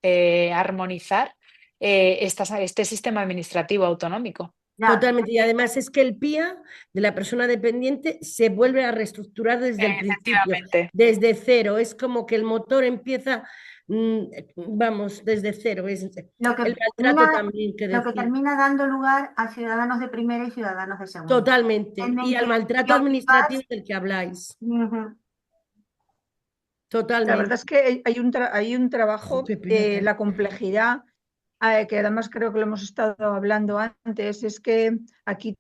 armonizar este sistema administrativo autonómico. Ya, Totalmente. Y además es que el PIA de la persona dependiente se vuelve a reestructurar desde el principio, Efectivamente. desde cero. Es como que el motor empieza, vamos, desde cero. Es lo que el maltrato termina, también que lo que decía. termina dando lugar a ciudadanos de primera y ciudadanos de segunda. Totalmente. Y al Realmente, maltrato yo administrativo vas, del que habláis. ujú, La verdad Totalmente. es que hay un Jo, trabajo, qué pena que la complejidad, que además creo que lo hemos estado hablando antes, es que aquí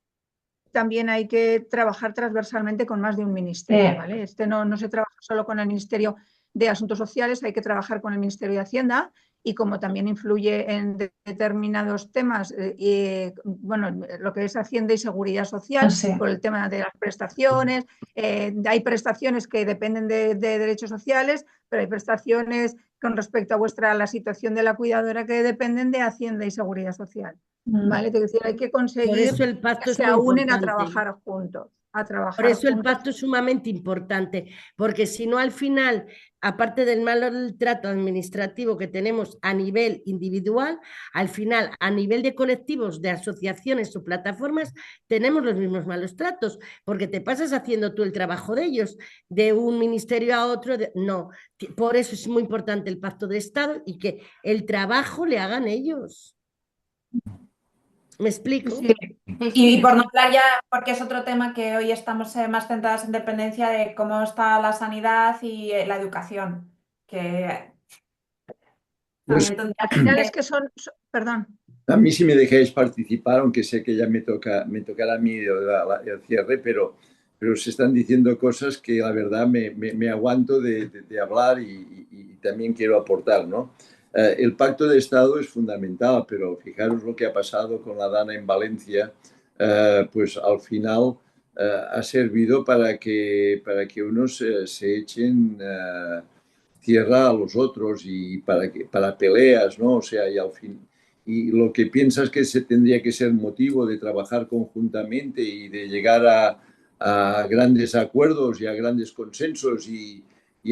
también hay que trabajar transversalmente con más de un ministerio, ¿vale? No se trabaja solo con el Ministerio de Asuntos Sociales, hay que trabajar con el Ministerio de Hacienda y como también influye en determinados temas, bueno, lo que es Hacienda y Seguridad Social, por el tema de las prestaciones, hay prestaciones que dependen de derechos sociales, pero hay prestaciones con respecto a la situación de la cuidadora que dependen de Hacienda y Seguridad Social. ¿Vale? Es decir, hay que Por conseguir eso el que pacto es se muy unen a importante. trabajar juntos, Por eso el pacto es sumamente importante, porque si no al final, aparte del maltrato administrativo que tenemos a nivel individual, al final a nivel de colectivos, de asociaciones o plataformas, tenemos los mismos malos tratos, porque te pasas haciendo tú el trabajo de ellos, de un ministerio a otro, no. Por eso es muy importante el pacto de Estado y que el trabajo le hagan ellos. ¿Me explico? sí, sí, sí, Y sí, por no sí. hablar ya, porque es otro tema que hoy estamos más centradas en dependencia de cómo está la sanidad y la educación, que Pues también tendría Al final es que... que perdón. a mí sí me dejáis participar, aunque sé que ya me tocará a mí el cierre, pero se están diciendo cosas que la verdad me aguanto de hablar y también quiero aportar, ¿no? El pacto de Estado es fundamental, pero fijaros lo que ha pasado con la Dana en Valencia, pues al final ha servido para que unos se echen tierra a los otros y para peleas, ¿no? O sea, y al fin y lo que piensas que se tendría que ser motivo de trabajar conjuntamente y de llegar a grandes acuerdos y a grandes consensos y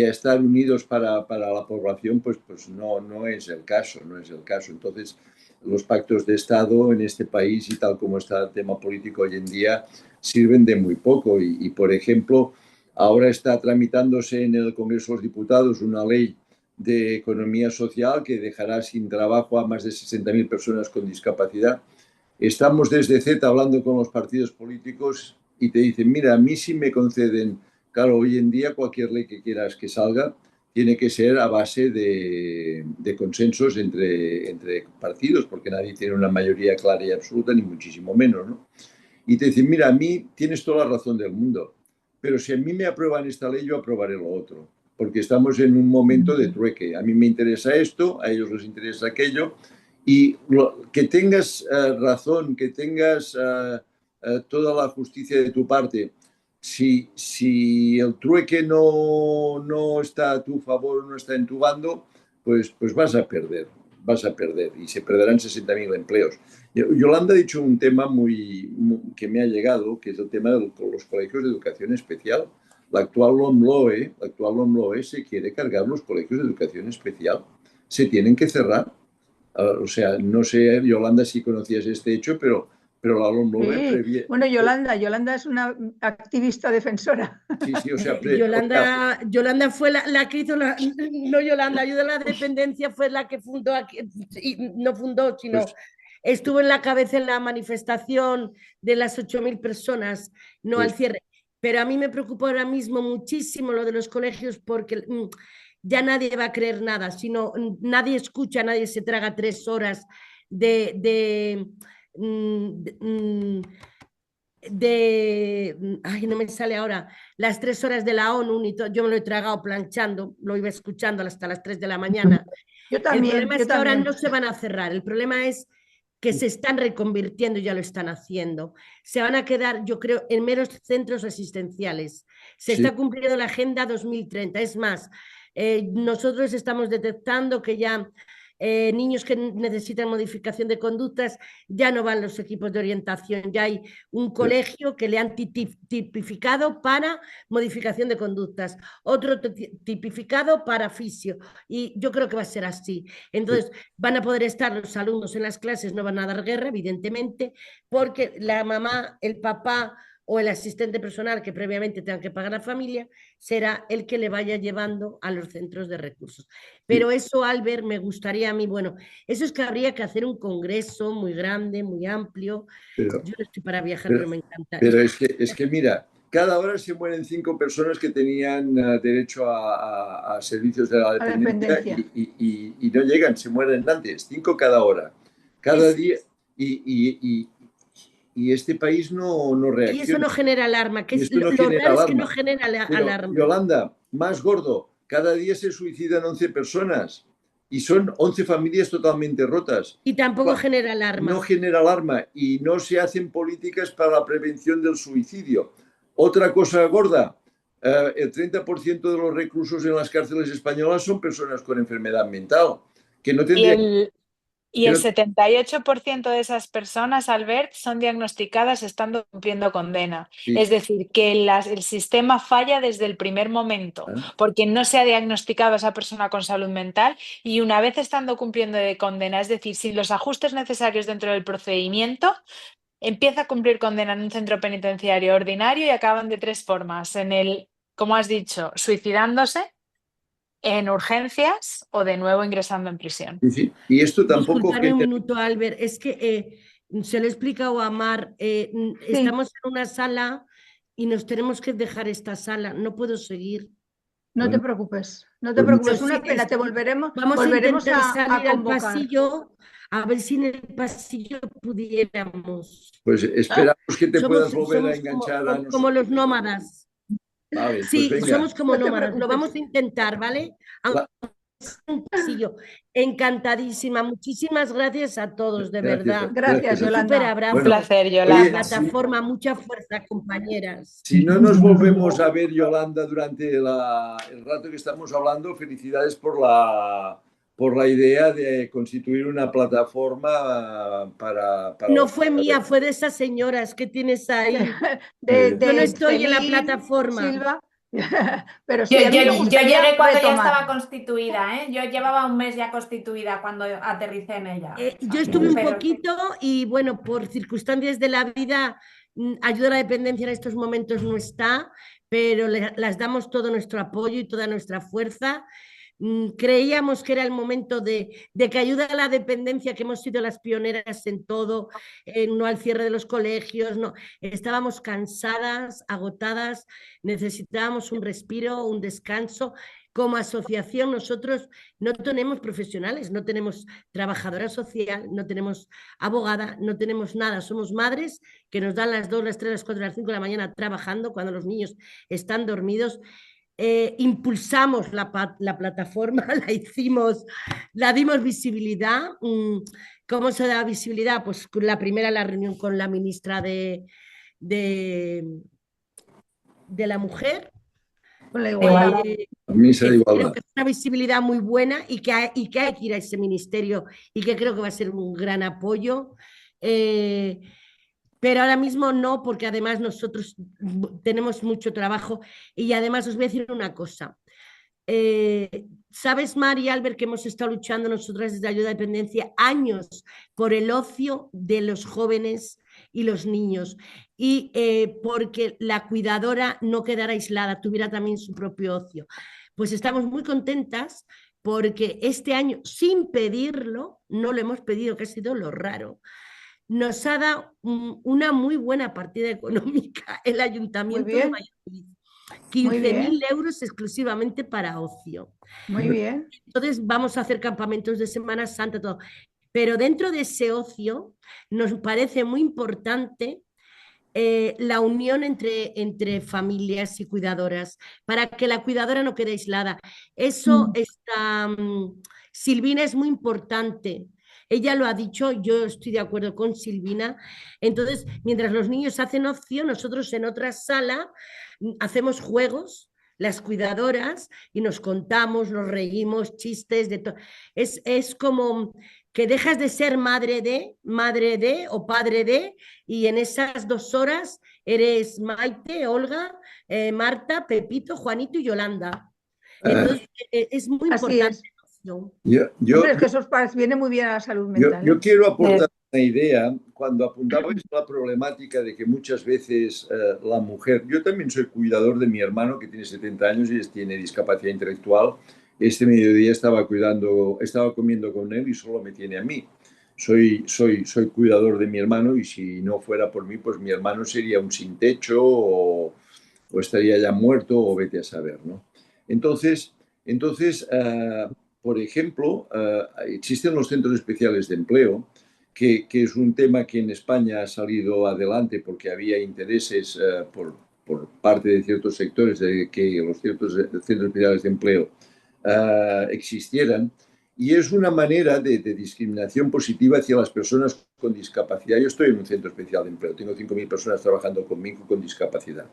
a estar unidos para la población, pues no es el caso, no es el caso. Entonces, los pactos de Estado en este país y tal como está el tema político hoy en día sirven de muy poco y por ejemplo, ahora está tramitándose en el Congreso de los Diputados una ley de economía social que dejará sin trabajo a más de 60.000 personas con discapacidad. Estamos desde Z hablando con los partidos políticos y te dicen, mira, a mí sí me conceden, claro, hoy en día cualquier ley que quieras que salga tiene que ser a base de consensos entre partidos, porque nadie tiene una mayoría clara y absoluta, ni muchísimo menos, ¿no? Y te dicen, mira, a mí tienes toda la razón del mundo, pero si a mí me aprueban esta ley, yo aprobaré lo otro, porque estamos en un momento de trueque. A mí me interesa esto, a ellos les interesa aquello, y que tengas razón, que tengas toda la justicia de tu parte, si el trueque no está a tu favor, no está en tu bando, pues vas a perder y se perderán 60.000 empleos. Yolanda ha dicho un tema que me ha llegado, que es el tema de los colegios de educación especial. La actual LOMLOE se quiere cargar los colegios de educación especial. Se tienen que cerrar. O sea, no sé, Yolanda, si conocías este hecho, pero la LOMLOE Sí. previa... Bueno, Yolanda es una activista defensora. Sí, sí, o sea, Yolanda fue la que hizo no Yolanda, ayuda a la dependencia fue la que fundó aquí, y no fundó, sino pues, estuvo en la cabeza en la manifestación de las 8.000 personas, no al pues cierre. Pero a mí me preocupa ahora mismo muchísimo lo de los colegios porque ya nadie va a creer nada, sino nadie escucha, nadie se traga 3 horas de ay, no me sale ahora, las 3 horas de la ONU, yo me lo he tragado planchando, lo iba escuchando hasta las 3 de la mañana. El problema es Yo que ahora también. no se van a cerrar, el problema es que se están reconvirtiendo, ya lo están haciendo. Se van a quedar, yo creo, en meros centros asistenciales. Se sí, está cumpliendo la Agenda 2030. Es más, nosotros estamos detectando que ya niños que necesitan modificación de conductas, ya no van los equipos de orientación, ya hay un colegio que le han tipificado para modificación de conductas, otro tipificado para fisio, y yo creo que va a ser así. Entonces, van a poder estar los alumnos en las clases, no van a dar guerra, evidentemente, porque la mamá, el papá o el asistente personal que previamente tenga que pagar a la familia será el que le vaya llevando a los centros de recursos. Pero eso, Albert, me gustaría a mí, bueno, eso es que habría que hacer un congreso muy grande, muy amplio. Pero, Yo no estoy para viajar, pero me encanta. pero es que mira, cada hora se mueren 5 personas que tenían derecho a servicios de la dependencia y no llegan, se mueren antes, 5 cada hora, cada día. Y este país no reacciona. Y eso no genera alarma, que es no lo genera raro alarma. es que no genera alarma. Yolanda, más gordo, cada día se suicidan 11 personas y son 11 familias totalmente rotas. Y tampoco genera alarma. No genera alarma y no se hacen políticas para la prevención del suicidio. Otra cosa gorda, el 30% de los reclusos en las cárceles españolas son personas con enfermedad mental, que no tendrían... Y el 78% de esas personas, Albert, son diagnosticadas estando cumpliendo condena. Sí. Es decir, que el sistema falla desde el primer momento, porque no se ha diagnosticado a esa persona con salud mental y una vez estando cumpliendo de condena, es decir, sin los ajustes necesarios dentro del procedimiento, empieza a cumplir condena en un centro penitenciario ordinario y acaban de 3 formas. En el, como has dicho, suicidándose, en urgencias o de nuevo ingresando en prisión. Sí. Y esto tampoco... Disculpadme un minuto, Albert, es que se lo he explicado a Mar, estamos en una sala y nos tenemos que dejar esta sala, no puedo seguir. No te preocupes, no te preocupes, una pena, te volveremos a intentar salir al convocar. Pasillo, a ver si en el pasillo pudiéramos. Pues esperamos que te puedas volver a enganchar a nosotros. Como los nómadas. Vale, sí, pues somos como no nómadas, lo vamos a intentar, ¿vale? Un pasillo. Encantadísima, muchísimas gracias a todos, de verdad. Gracias, Yolanda. Súper abrazo. Un placer, Yolanda. Oye, Plataforma, mucha fuerza, compañeras. Si no nos volvemos a ver, Yolanda, durante el rato que estamos hablando, felicidades por la idea de constituir una plataforma para no fue mía, fue de esas señoras que tienes ahí. Yo no estoy en la plataforma. Silva. Pero sí, yo llegué cuando ya retomar. estaba constituida, ¿eh? Yo llevaba un mes ya constituida cuando aterricé en ella. Yo estuve un poquito y bueno, por circunstancias de la vida, ayuda a la dependencia en estos momentos no está, pero las damos todo nuestro apoyo y toda nuestra fuerza. Creíamos que era el momento de que ayuda a la dependencia, que hemos sido las pioneras en todo, no al cierre de los colegios, no. Estábamos cansadas, agotadas, necesitábamos un respiro, un descanso. Como asociación nosotros no tenemos profesionales, no tenemos trabajadora social, no tenemos abogada, no tenemos nada. Somos madres que nos dan las 2, las 3, las 4, las 5 de la mañana trabajando cuando los niños están dormidos. Impulsamos la plataforma, la dimos visibilidad. ¿Cómo se da visibilidad? Pues la primera, la reunión con la ministra de la Mujer. Con la igualdad. Creo que es una visibilidad muy buena y que hay que ir a ese ministerio y que creo que va a ser un gran apoyo. Pero ahora mismo no, porque además nosotros tenemos mucho trabajo y además os voy a decir una cosa. ¿Sabes, Mar y Albert, que hemos estado luchando nosotras desde Ayuda a Dependencia años por el ocio de los jóvenes y los niños? Y porque la cuidadora no quedara aislada, tuviera también su propio ocio. Pues estamos muy contentas porque este año, sin pedirlo, no lo hemos pedido, que ha sido lo raro, nos ha dado una muy buena partida económica el Ayuntamiento de Valladolid. 15.000 euros exclusivamente para ocio. Muy bien. Entonces vamos a hacer campamentos de Semana Santa, todo. Pero dentro de ese ocio nos parece muy importante la unión entre familias y cuidadoras, para que la cuidadora no quede aislada. Eso está... Silvina es muy importante. Ella lo ha dicho, yo estoy de acuerdo con Silvina. Entonces, mientras los niños hacen ocio, nosotros en otra sala hacemos juegos las cuidadoras y nos contamos, nos reímos, chistes, de todo. Es como que dejas de ser madre de o padre de, y en esas 2 horas eres Maite, Olga, Marta, Pepito, Juanito y Yolanda. Entonces, es muy Así importante, es. ¿no? Hombre, es que eso viene muy bien a la salud mental, Yo ¿eh? quiero aportar una idea. Cuando apuntabais la problemática de que muchas veces la mujer, yo también soy cuidador de mi hermano que tiene 70 años y tiene discapacidad intelectual. Este mediodía estaba comiendo con él y solo me tiene a mí. Soy cuidador de mi hermano y si no fuera por mí, pues mi hermano sería un sin techo o estaría ya muerto o vete a saber, ¿no? Entonces, por ejemplo, existen los centros especiales de empleo, que es un tema que en España ha salido adelante porque había intereses por parte de ciertos sectores de que los centros especiales de empleo existieran. Y es una manera de discriminación positiva hacia las personas con discapacidad. Yo estoy en un centro especial de empleo, tengo 5.000 personas trabajando conmigo con discapacidad.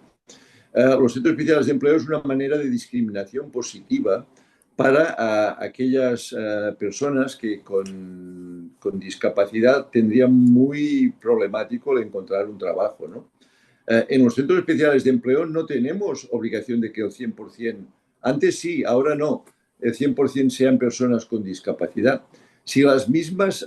Los centros especiales de empleo es una manera de discriminación positiva para aquellas personas que con discapacidad tendrían muy problemático el encontrar un trabajo, ¿no? En los centros especiales de empleo no tenemos obligación de que el 100%, antes sí, ahora no, el 100% sean personas con discapacidad. Si las mismas,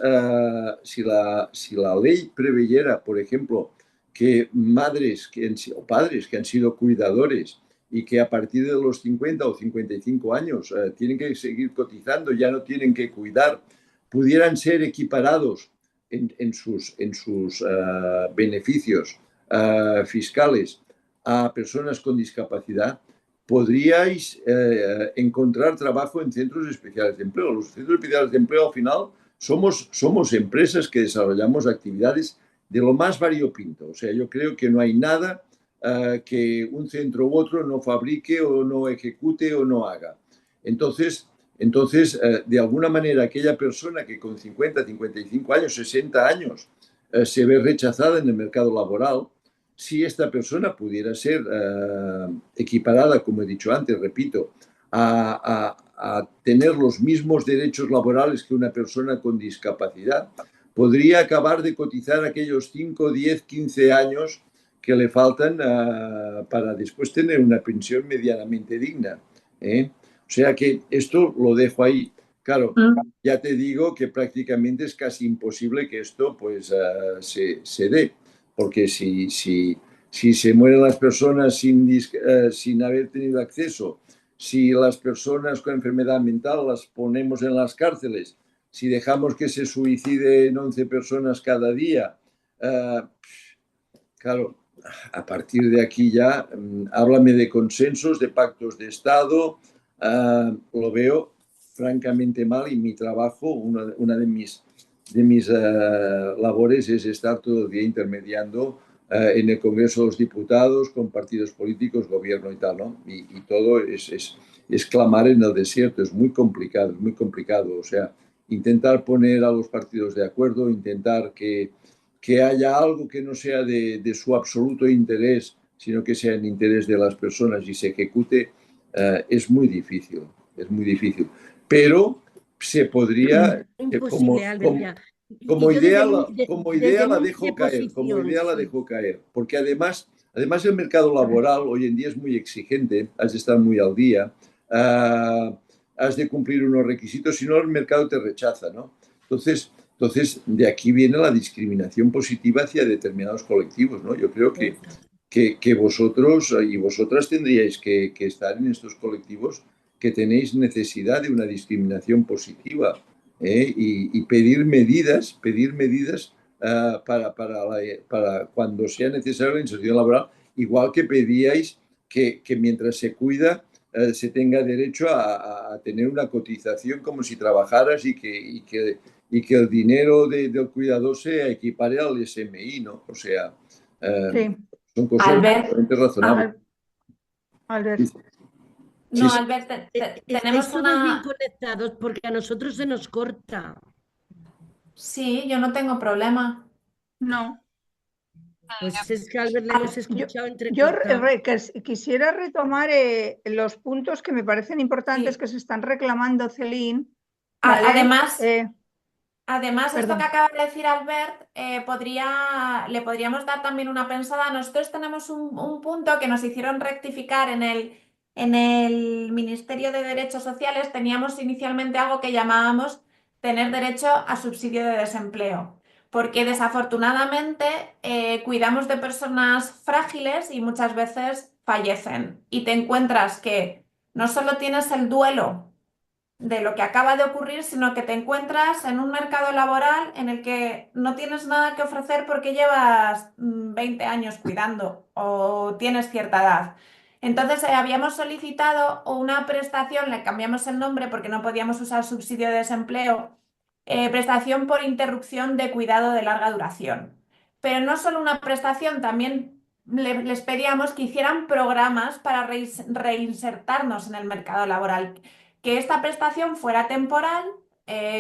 si la ley preveyera, por ejemplo, que madres o padres que han sido cuidadores y que a partir de los 50 o 55 años tienen que seguir cotizando, ya no tienen que cuidar, pudieran ser equiparados en sus beneficios fiscales a personas con discapacidad, podríais encontrar trabajo en centros especiales de empleo. Los centros especiales de empleo, al final, somos empresas que desarrollamos actividades de lo más variopinto. O sea, yo creo que no hay nada que un centro u otro no fabrique o no ejecute o no haga. Entonces de alguna manera, aquella persona que con 50, 55 años, 60 años se ve rechazada en el mercado laboral, si esta persona pudiera ser equiparada, como he dicho antes, repito, a tener los mismos derechos laborales que una persona con discapacidad, podría acabar de cotizar aquellos 5, 10, 15 años que le faltan para después tener una pensión medianamente digna. O sea que esto lo dejo ahí. Claro, ya te digo que prácticamente es casi imposible que esto pues se dé, porque si se mueren las personas sin haber tenido acceso, si las personas con enfermedad mental las ponemos en las cárceles, si dejamos que se suiciden 11 personas cada día, claro, a partir de aquí ya, háblame de consensos, de pactos de Estado, lo veo francamente mal y mi trabajo, una de mis labores es estar todo el día intermediando en el Congreso de los Diputados con partidos políticos, gobierno y tal, ¿no? Y todo es clamar en el desierto, es muy complicado, o sea, intentar poner a los partidos de acuerdo, intentar que haya algo que no sea de su absoluto interés, sino que sea en interés de las personas y se ejecute, es muy difícil, Pero se podría, Imposible, Albert, ya. como yo idea desde la mi dejo caer, posición, porque además el mercado laboral hoy en día es muy exigente, has de estar muy al día, has de cumplir unos requisitos, si no el mercado te rechaza, ¿no? Entonces, de aquí viene la discriminación positiva hacia determinados colectivos, ¿no? Yo creo que vosotros y vosotras tendríais que estar en estos colectivos que tenéis necesidad de una discriminación positiva y pedir medidas para cuando sea necesaria la inserción laboral, igual que pedíais que mientras se cuida se tenga derecho a tener una cotización como si trabajaras y que el dinero del cuidador se equipare al SMI, ¿no? O sea, Sí. son cosas Albert, realmente razonables. Albert. no, Sí. Albert, estáis tenemos todos bien una... conectados porque a nosotros se nos corta. Sí, yo no tengo problema. No. Pues es que Albert le hemos Yo, escuchado yo entrecortado. quisiera retomar los puntos que me parecen importantes Sí. que se están reclamando, Celine. ¿vale? Además, esto que Perdón. acaba de decir Albert, le podríamos dar también una pensada. Nosotros tenemos un punto que nos hicieron rectificar en el Ministerio de Derechos Sociales. Teníamos inicialmente algo que llamábamos tener derecho a subsidio de desempleo, porque desafortunadamente cuidamos de personas frágiles y muchas veces fallecen. Y te encuentras que no solo tienes el duelo de lo que acaba de ocurrir, sino que te encuentras en un mercado laboral en el que no tienes nada que ofrecer porque llevas 20 años cuidando o tienes cierta edad. Entonces, habíamos solicitado una prestación, le cambiamos el nombre porque no podíamos usar subsidio de desempleo, prestación por interrupción de cuidado de larga duración. Pero no solo una prestación, también les pedíamos que hicieran programas para reinsertarnos en el mercado laboral, que esta prestación fuera temporal,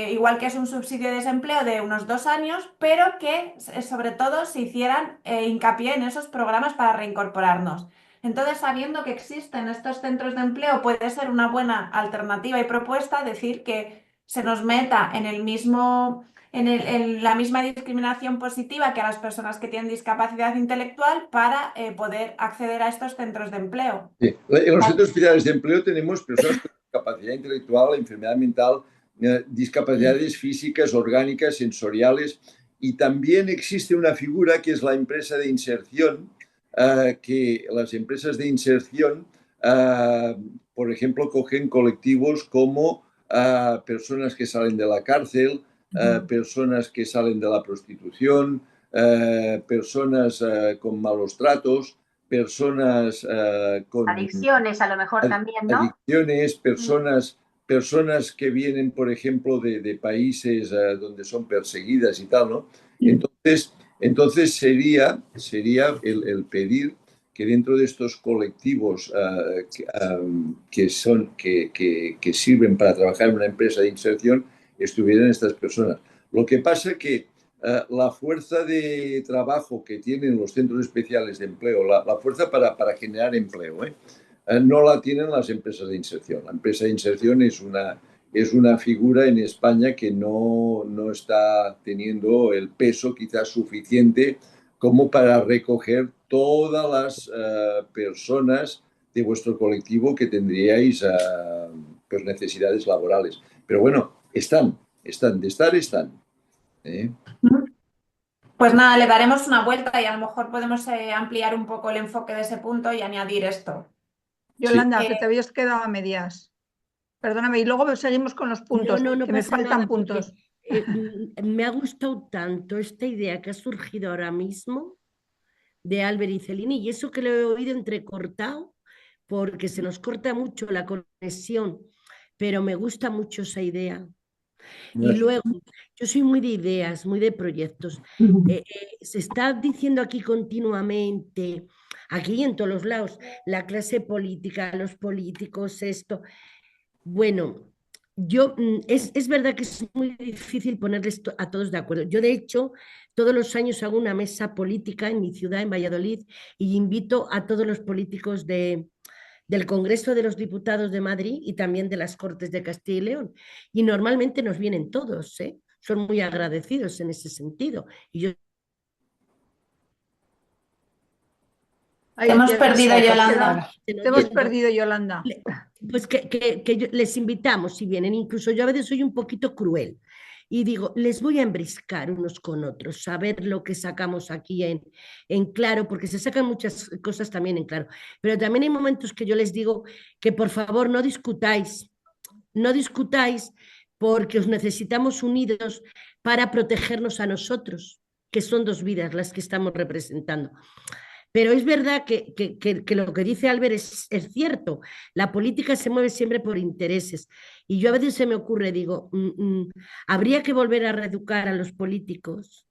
igual que es un subsidio de desempleo de unos 2 años, pero que sobre todo se hicieran hincapié en esos programas para reincorporarnos. Entonces, sabiendo que existen estos centros de empleo, puede ser una buena alternativa y propuesta decir que se nos meta en el mismo, en la misma discriminación positiva que a las personas que tienen discapacidad intelectual para poder acceder a estos centros de empleo. Sí. En los centros especiales de empleo tenemos personas con discapacidad intelectual, enfermedad mental, discapacidades físicas, orgánicas, sensoriales, y también existe una figura que es la empresa de inserción, que las empresas de inserción, por ejemplo, cogen colectivos como personas que salen de la cárcel, personas que salen de la prostitución, personas con malos tratos, personas con Adicciones a lo mejor también, ¿no? adicciones, personas que vienen, por ejemplo, de países donde son perseguidas y tal, ¿no? Entonces sería el pedir que dentro de estos colectivos que sirven para trabajar en una empresa de inserción estuvieran estas personas. Lo que pasa es que la fuerza de trabajo que tienen los centros especiales de empleo, la fuerza para generar empleo, no la tienen las empresas de inserción. La empresa de inserción es una figura en España que no está teniendo el peso quizás suficiente como para recoger todas las personas de vuestro colectivo que tendríais pues necesidades laborales. Pero bueno, están, de estar están. Pues nada, le daremos una vuelta y a lo mejor podemos ampliar un poco el enfoque de ese punto y añadir esto. Yolanda, que te habías quedado a medias. Perdóname, y luego seguimos con los puntos, No que me pasa faltan nada, porque, puntos. me ha gustado tanto esta idea que ha surgido ahora mismo de Albert y Celini, y eso que lo he oído entrecortado, porque se nos corta mucho la conexión, pero me gusta mucho esa idea. Y luego, yo soy muy de ideas, muy de proyectos. Se está diciendo aquí continuamente, aquí y en todos los lados, la clase política, los políticos, esto. Bueno, es verdad que es muy difícil ponerles a todos de acuerdo. Yo, de hecho, todos los años hago una mesa política en mi ciudad, en Valladolid, y invito a todos los políticos del Congreso de los Diputados de Madrid y también de las Cortes de Castilla y León. Y normalmente nos vienen todos, ¿eh? Son muy agradecidos en ese sentido. Y yo Te hemos perdido, Yolanda. Te hemos perdido, Yolanda. Pues que les invitamos, si vienen. Incluso yo a veces soy un poquito cruel y digo, les voy a embriscar unos con otros, a ver lo que sacamos aquí en claro, porque se sacan muchas cosas también en claro. Pero también hay momentos que yo les digo que por favor no discutáis porque os necesitamos unidos para protegernos a nosotros, que son dos vidas las que estamos representando. Pero es verdad que lo que dice Albert es cierto. La política se mueve siempre por intereses. Y yo a veces se me ocurre, digo, habría que volver a reeducar a los políticos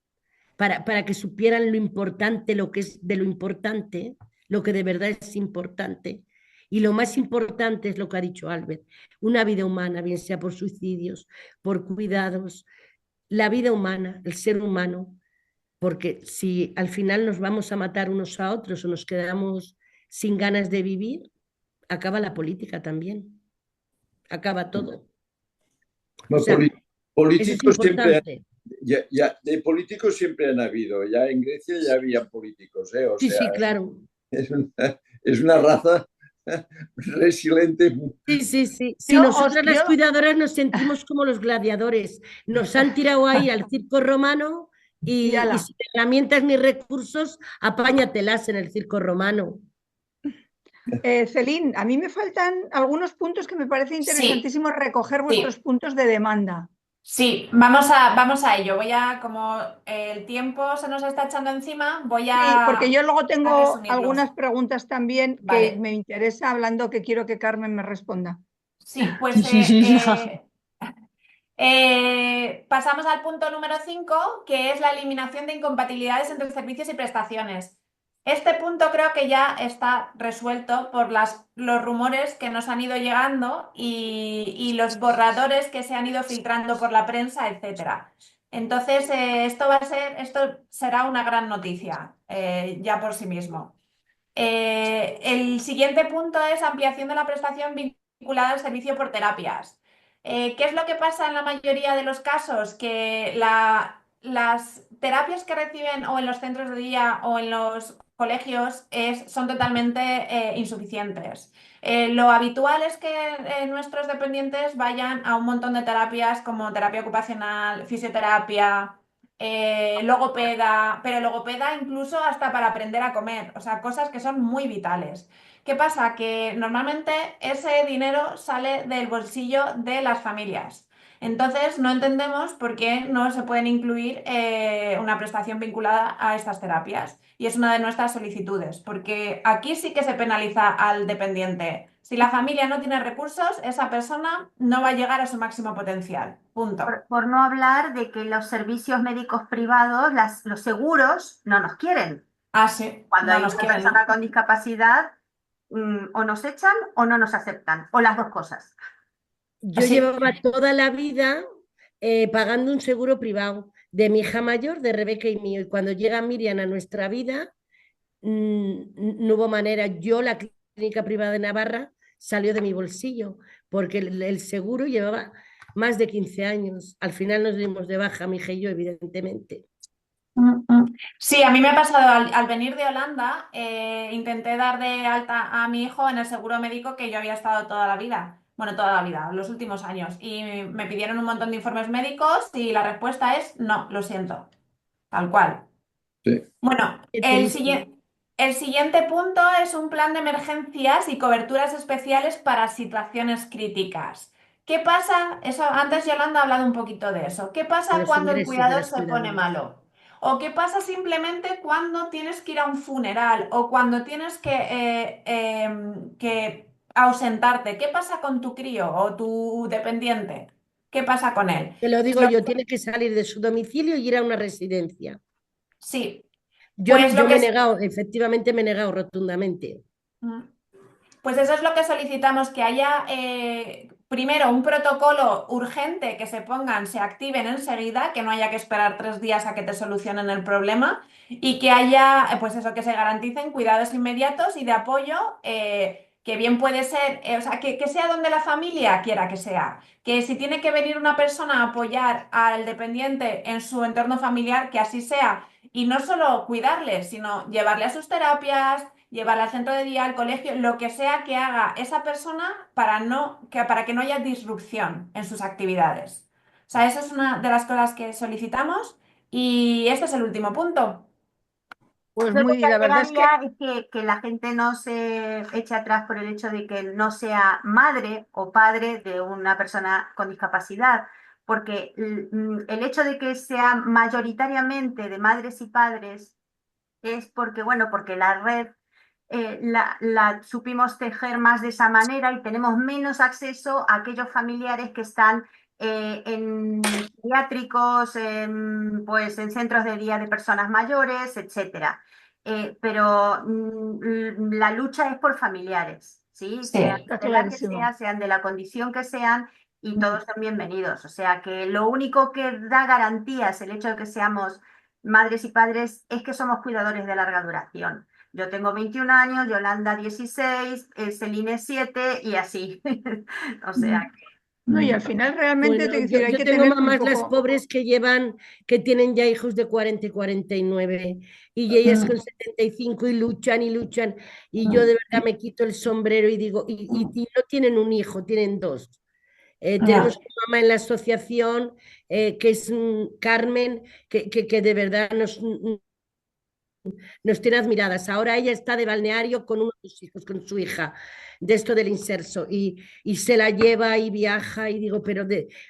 para que supieran lo importante, lo que es de lo importante, lo que de verdad es importante. Y lo más importante es lo que ha dicho Albert, una vida humana, bien sea por suicidios, por cuidados, la vida humana, el ser humano, porque si al final nos vamos a matar unos a otros o nos quedamos sin ganas de vivir, acaba la política también, acaba todo. No, O sea, eso es políticos siempre, importante. de políticos siempre han habido. Ya en Grecia ya había políticos, ¿eh? O Sí, sea, sí, claro. es una raza resiliente. Sí, sí, sí. Sí, Yo nosotras las yo cuidadoras nos sentimos como los gladiadores. Nos han tirado ahí al circo romano y y ala. sin herramientas ni recursos, apáñatelas en el circo romano. Celín, a mí me faltan algunos puntos que me parece Sí, interesantísimo recoger vuestros sí. puntos de demanda. Sí, vamos a ello. Como el tiempo se nos está echando encima, voy Sí, porque yo luego a tengo resumirlos. algunas preguntas también que Vale. me interesa hablando, que quiero que Carmen me responda. Sí, pues pasamos al punto número 5, que es la eliminación de incompatibilidades entre servicios y prestaciones. Este punto creo que ya está resuelto por los rumores que nos han ido llegando y los borradores que se han ido filtrando por la prensa, etcétera. Entonces, esto será una gran noticia ya por sí mismo. El siguiente punto es ampliación de la prestación vinculada al servicio por terapias. ¿Qué es lo que pasa en la mayoría de los casos? Que las terapias que reciben o en los centros de día o en los colegios son totalmente insuficientes. Lo habitual es que nuestros dependientes vayan a un montón de terapias como terapia ocupacional, fisioterapia, logopeda, pero logopeda incluso hasta para aprender a comer, o sea, cosas que son muy vitales. ¿Qué pasa? Que normalmente ese dinero sale del bolsillo de las familias. Entonces, no entendemos por qué no se pueden incluir una prestación vinculada a estas terapias. Y es una de nuestras solicitudes, porque aquí sí que se penaliza al dependiente. Si la familia no tiene recursos, esa persona no va a llegar a su máximo potencial. Punto. Por no hablar de que los servicios médicos privados, los seguros, no nos quieren. Ah, sí, Cuando no hay nos una quieren, persona ¿no? con discapacidad, o nos echan o no nos aceptan, o las dos cosas. Yo Sí. llevaba toda la vida pagando un seguro privado de mi hija mayor, de Rebeca y mío. Y cuando llega Miriam a nuestra vida, no hubo manera. Yo, la clínica privada de Navarra, salió de mi bolsillo, porque el seguro llevaba más de 15 años. Al final nos dimos de baja, mi hija y yo, evidentemente. Sí, a mí me ha pasado al venir de Holanda, intenté dar de alta a mi hijo en el seguro médico que yo había estado toda la vida, bueno, toda la vida, los últimos años, y me pidieron un montón de informes médicos y la respuesta es no, lo siento, tal cual. Sí. Bueno, Qué triste. el siguiente punto es un plan de emergencias y coberturas especiales para situaciones críticas. ¿Qué pasa? Eso, antes Yolanda ha hablado un poquito de eso. ¿Qué De pasa los cuando el ingresos de cuidador las se pone cuidadoras. malo? ¿O qué pasa simplemente cuando tienes que ir a un funeral o cuando tienes que ausentarte? ¿Qué pasa con tu crío o tu dependiente? ¿Qué pasa con él? Te lo digo Lo- yo, tiene que salir de su domicilio y ir a una residencia. sí, Yo, pues lo yo que me he es... negado, efectivamente me he negado rotundamente. Mm. Pues eso es lo que solicitamos, que haya primero un protocolo urgente que se pongan, se activen enseguida, que no haya que esperar 3 días a que te solucionen el problema y que haya, pues eso, que se garanticen cuidados inmediatos y de apoyo, que bien puede ser, o sea, que sea donde la familia quiera que sea, que si tiene que venir una persona a apoyar al dependiente en su entorno familiar, que así sea, y no solo cuidarle, sino llevarle a sus terapias, llevarla al centro de día, al colegio, lo que sea que haga esa persona para que no haya disrupción en sus actividades. O sea, esa es una de las cosas que solicitamos y este es el último punto. Pues Yo lo muy, que la verdad es que agregaría es que la gente no se eche atrás por el hecho de que no sea madre o padre de una persona con discapacidad, porque el hecho de que sea mayoritariamente de madres y padres es porque, bueno, porque la red la supimos tejer más de esa manera y tenemos menos acceso a aquellos familiares que están en pediátricos, pues en centros de día de personas mayores, etcétera. Pero la lucha es por familiares, ¿sí? Sean Sí. está de la que clarísimo. sea, sean de la condición que sean, y todos son bienvenidos. O sea que lo único que da garantías el hecho de que seamos madres y padres, es que somos cuidadores de larga duración. Yo tengo 21 años, Yolanda 16, Celine 7 y así. O sea que... No, y al final realmente Bueno, hay yo que tengo tener un mamás las poco... pobres que tienen ya hijos de 40 y 49 y ellas con 75 y luchan y yo de verdad me quito el sombrero y digo, y no tienen un hijo, tienen dos. Tenemos una mamá en la asociación que es Carmen, que de verdad nos tiene admiradas. Ahora ella está de balneario con uno de sus hijos, con su hija, de esto del inserso, y se la lleva y viaja, y digo, pero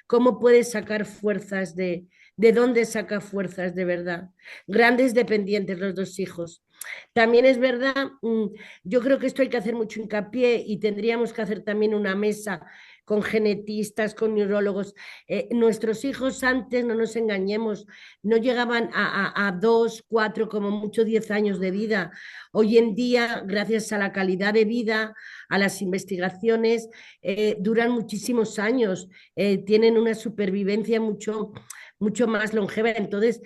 ¿cómo puede sacar fuerzas de dónde saca fuerzas de verdad? Grandes dependientes los dos hijos. También es verdad, yo creo que esto hay que hacer mucho hincapié y tendríamos que hacer también una mesa con genetistas, con neurólogos. Nuestros hijos antes, no nos engañemos, no llegaban a 2, 4, como mucho 10 años de vida. Hoy en día, gracias a la calidad de vida, a las investigaciones, duran muchísimos años, tienen una supervivencia mucho más longeva. Entonces,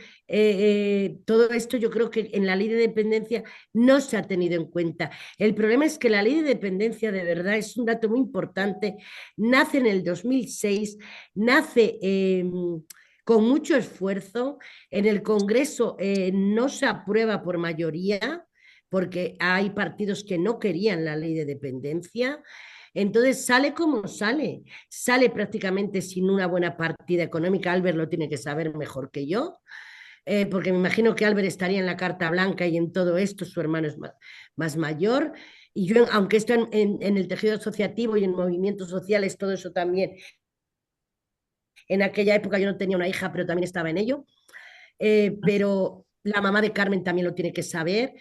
todo esto yo creo que en la ley de dependencia no se ha tenido en cuenta. El problema es que la ley de dependencia, de verdad, es un dato muy importante. Nace en el 2006, nace con mucho esfuerzo. En el Congreso no se aprueba por mayoría, porque hay partidos que no querían la ley de dependencia. Entonces sale como sale prácticamente sin una buena partida económica. Albert lo tiene que saber mejor que yo, porque me imagino que Albert estaría en la Carta Blanca y en todo esto, su hermano es más mayor. Y yo, aunque esto en el tejido asociativo y en movimientos sociales, todo eso también, en aquella época yo no tenía una hija, pero también estaba en ello. Pero la mamá de Carmen también lo tiene que saber.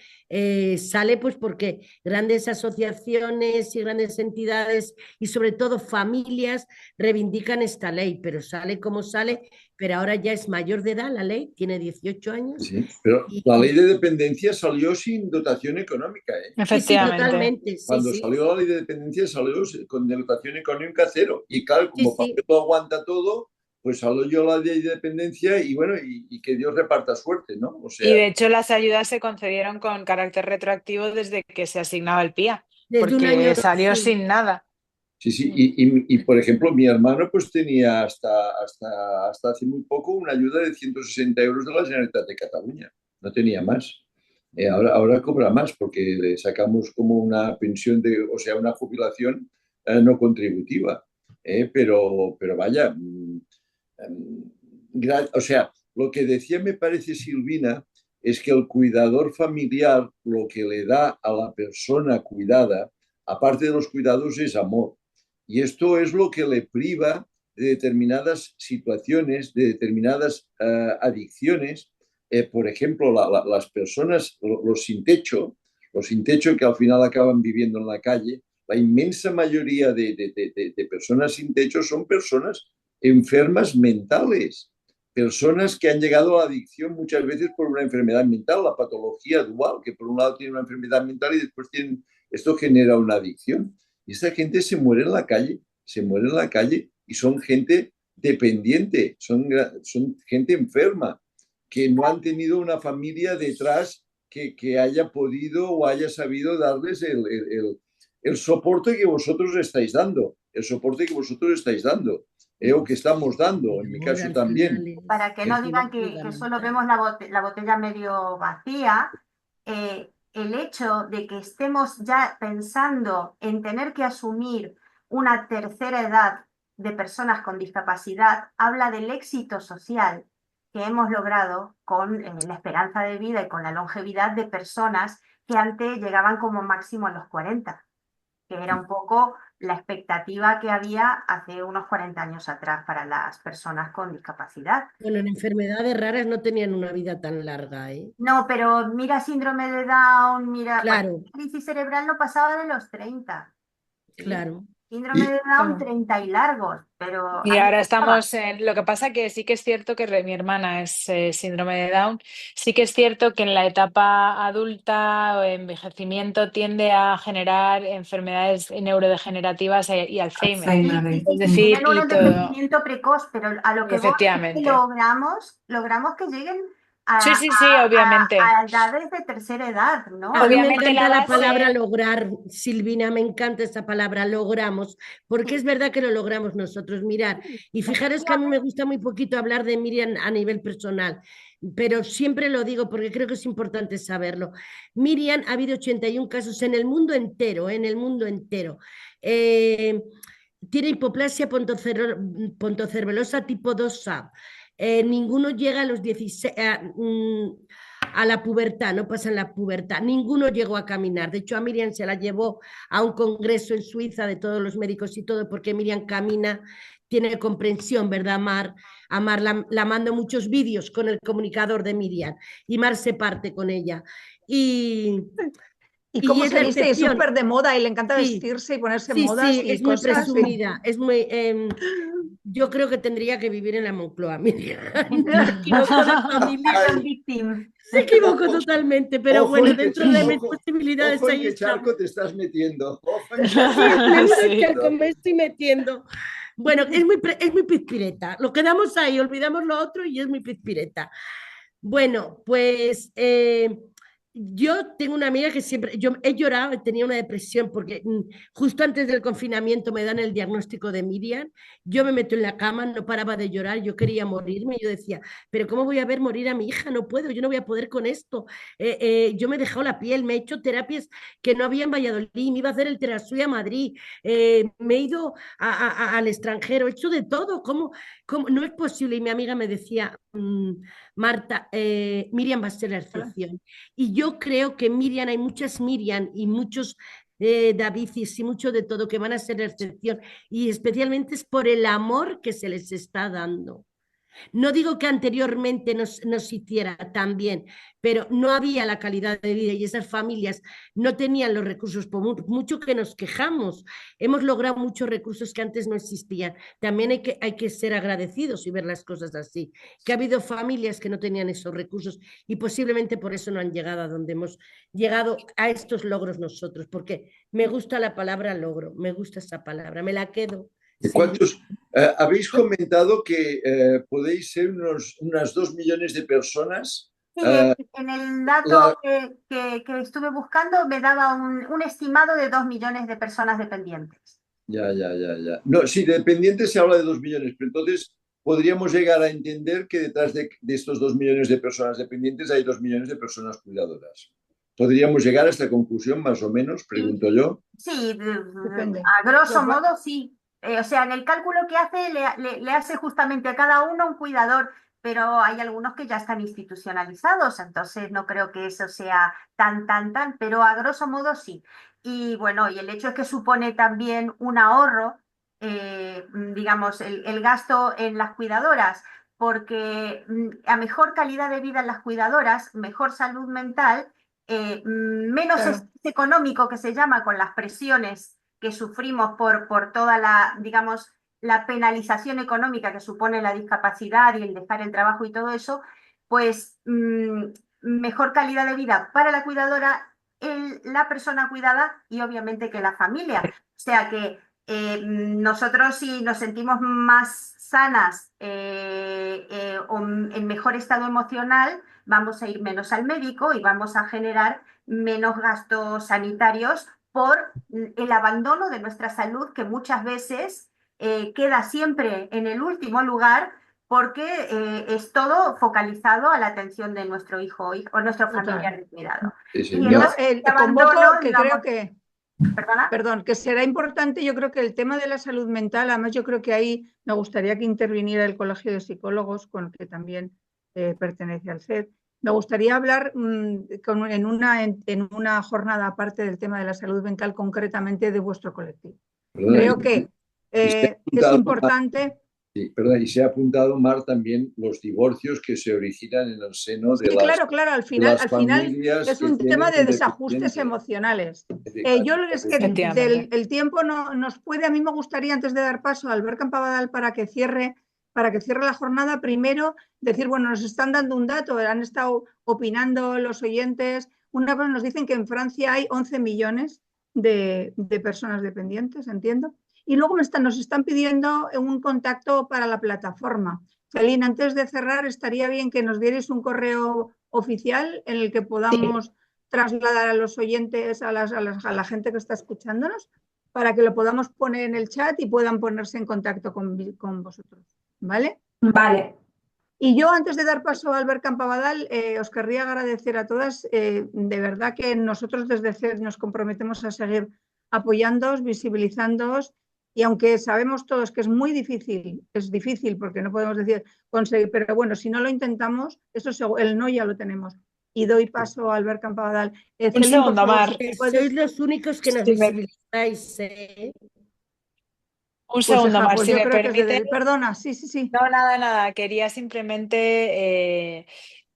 Sale pues porque grandes asociaciones y grandes entidades y sobre todo familias reivindican esta ley, pero sale como sale, pero ahora ya es mayor de edad la ley, tiene 18 años. Sí, pero Y, la ley de dependencia salió sin dotación económica, ¿eh? sí, Efectivamente. totalmente, sí, Cuando sí, salió la ley de dependencia salió con dotación económica cero. Y claro, sí, como sí. papel lo aguanta todo, pues salió yo la ley de dependencia y bueno, y que Dios reparta suerte, ¿no? O Y sea, de hecho las ayudas se concedieron con carácter retroactivo desde que se asignaba el PIA, Desde un año, porque salió sí. sin nada. sí, sí. Y, por ejemplo, mi hermano pues tenía hasta hace muy poco una ayuda de 160 euros de la Generalitat de Cataluña. No tenía más. Ahora cobra más porque le sacamos como una pensión o sea, una jubilación no contributiva. Pero vaya, o sea, lo que decía me parece Silvina es que el cuidador familiar lo que le da a la persona cuidada, aparte de los cuidados, es amor. Y esto es lo que le priva de determinadas situaciones, de determinadas adicciones. Por ejemplo, las personas, los sin techo que al final acaban viviendo en la calle, la inmensa mayoría de personas sin techo son personas enfermas mentales, personas que han llegado a la adicción muchas veces por una enfermedad mental, la patología dual, que por un lado tiene una enfermedad mental y después esto genera una adicción. Y esta gente se muere en la calle, se muere en la calle y son gente dependiente, son gente enferma, que no han tenido una familia detrás que haya podido o haya sabido darles el soporte que vosotros estáis dando, el soporte que vosotros estáis dando, o que estamos dando, en mi Ahora, caso al también. final Para que es no digan que solo fundamental. vemos la botella medio vacía, el hecho de que estemos ya pensando en tener que asumir una tercera edad de personas con discapacidad habla del éxito social que hemos logrado con la esperanza de vida y con la longevidad de personas que antes llegaban como máximo a los 40, que era un poco la expectativa que había hace unos 40 años atrás para las personas con discapacidad. Bueno, en enfermedades raras no tenían una vida tan larga, ¿eh? No, pero mira síndrome de Down, mira, bueno, Claro, crisis cerebral no pasaba de los 30, ¿sí? claro. Síndrome Y de Down 30 y largos, pero Y ahí ahora estaba. estamos en... Lo que pasa que sí que es cierto que mi hermana es síndrome de Down. Sí que es cierto que en la etapa adulta o envejecimiento tiende a generar enfermedades neurodegenerativas y Alzheimer. Sí, Es sí, que decir, tienen un y todo, envejecimiento precoz, pero a lo que voy es que efectivamente. logramos que lleguen Sí, sí, sí, obviamente. a edades de tercera edad, ¿no? A mí me Obviamente encanta la la base- palabra lograr, Silvina, me encanta esa palabra, logramos, porque es verdad que lo logramos nosotros, mirar. Y fijaros que a mí me gusta muy poquito hablar de Miriam a nivel personal, pero siempre lo digo porque creo que es importante saberlo. Miriam, ha habido 81 casos en el mundo entero, en el mundo entero. Tiene hipoplasia pontocerebelosa tipo 2A. Ninguno llega a los 16... a la pubertad, no pasan la pubertad, ninguno llegó a caminar. De hecho, a Miriam se la llevó a un congreso en Suiza de todos los médicos y todo, porque Miriam camina, tiene comprensión, ¿verdad, Mar? A Mar la mando muchos vídeos con el comunicador de Miriam y Mar se parte con ella. ¿Y Y cómo es se la viste? Y excepción. súper de moda y le encanta Sí, vestirse y ponerse sí, modas sí, y es muy cosas. Sí. presumida, es muy... yo creo que tendría que vivir en la Moncloa, Miriam. Me equivoco de familia. Fashion Ay, victim. Se equivoco totalmente, pero ojo bueno, en qué dentro de mis ojo, posibilidades ojo en ahí qué estamos. charco te estás metiendo. Ojo en qué Sí, charco te menudo estás Sí. charco metiendo. me estoy metiendo. Bueno, es muy pizpireta. Lo quedamos ahí, olvidamos lo otro y es muy pizpireta. Bueno, pues yo tengo una amiga que siempre, yo he llorado, tenía una depresión porque justo antes del confinamiento me dan el diagnóstico de Miriam, yo me meto en la cama, no paraba de llorar, yo quería morirme, yo decía, pero ¿cómo voy a ver morir a mi hija? No puedo, yo no voy a poder con esto. Yo me he dejado la piel, me he hecho terapias que no había en Valladolid, me iba a hacer el Terasuí a Madrid, me he ido al extranjero, he hecho de todo, ¿cómo? No es posible. Y mi amiga me decía, Marta, Miriam va a ser la excepción. Y yo creo que Miriam, hay muchas Miriam y muchos Davicis y mucho de todo que van a ser la excepción. Y especialmente es por el amor que se les está dando. No digo que anteriormente nos hiciera tan bien, pero no había la calidad de vida y esas familias no tenían los recursos, por mucho que nos quejamos. Hemos logrado muchos recursos que antes no existían. También hay que ser agradecidos y ver las cosas así, que ha habido familias que no tenían esos recursos y posiblemente por eso no han llegado a donde hemos llegado a estos logros nosotros, porque me gusta la palabra logro, me gusta esa palabra, me la quedo. ¿Cuántos? Habéis comentado que podéis ser unas 2 millones de personas. Sí, en el dato que estuve buscando me daba un estimado de 2 millones de personas dependientes. Ya. No, sí, de dependientes se habla de 2 millones, pero entonces podríamos llegar a entender que detrás de estos 2 millones de personas dependientes hay 2 millones de personas cuidadoras. ¿Podríamos llegar a esta conclusión, más o menos, pregunto yo? Sí, Depende. a grosso modo sí. O sea, en el cálculo que hace, le hace justamente a cada uno un cuidador, pero hay algunos que ya están institucionalizados, entonces no creo que eso sea tan, pero a grosso modo sí. Y bueno, y el hecho es que supone también un ahorro, digamos, el gasto en las cuidadoras, porque a mejor calidad de vida en las cuidadoras, mejor salud mental, menos Claro. estrés económico que se llama con las presiones que sufrimos por toda la, digamos, la penalización económica que supone la discapacidad y el dejar el trabajo y todo eso, pues mejor calidad de vida para la cuidadora, la persona cuidada y obviamente que la familia. O sea que nosotros si nos sentimos más sanas o en mejor estado emocional, vamos a ir menos al médico y vamos a generar menos gastos sanitarios por el abandono de nuestra salud, que muchas veces queda siempre en el último lugar porque es todo focalizado a la atención de nuestro hijo o nuestro familiar de cuidado. Sí, Y Yo entonces, convoco abandono, que digamos, creo que, ¿perdona? perdón, que será importante, yo creo que el tema de la salud mental, además yo creo que ahí me gustaría que interviniera el Colegio de Psicólogos, con el que también pertenece al SED. Me gustaría hablar en una jornada aparte del tema de la salud mental, concretamente de vuestro colectivo. Perdona, Creo que es importante. Sí, perdón, y se ha apuntado, Mar, también los divorcios que se originan en el seno de Sí, claro, al final familias es que un tema tienen de desajustes dependientes. emocionales. Yo es que Efectivamente. el tiempo no nos puede, a mí me gustaría antes de dar paso a Albert Campabadal para que cierre la jornada, primero decir, bueno, nos están dando un dato, han estado opinando los oyentes, una vez nos dicen que en Francia hay 11 millones de personas dependientes, entiendo, Y luego nos están pidiendo un contacto para la plataforma. Celín, antes de cerrar, estaría bien que nos dierais un correo oficial en el que podamos trasladar a los oyentes, a la gente que está escuchándonos, para que lo podamos poner en el chat y puedan ponerse en contacto con vosotros. ¿Vale? Vale. Y yo, antes de dar paso a Albert Campabadal, os querría agradecer a todas. De verdad que nosotros desde CED nos comprometemos a seguir apoyándoos, visibilizándoos, y aunque sabemos todos que es muy difícil, es difícil porque no podemos decir conseguir, pero bueno, si no lo intentamos, el no ya lo tenemos. Y doy paso a Albert Campabadal. Un Celín, por segundo, favor, Mar. si puedes. Sois los únicos que nos Sí, visibilizáis, ¿eh? Un Pues, segundo, hija, Mar, pues si yo me creo que es permite. Perdona, sí. No, nada. Quería simplemente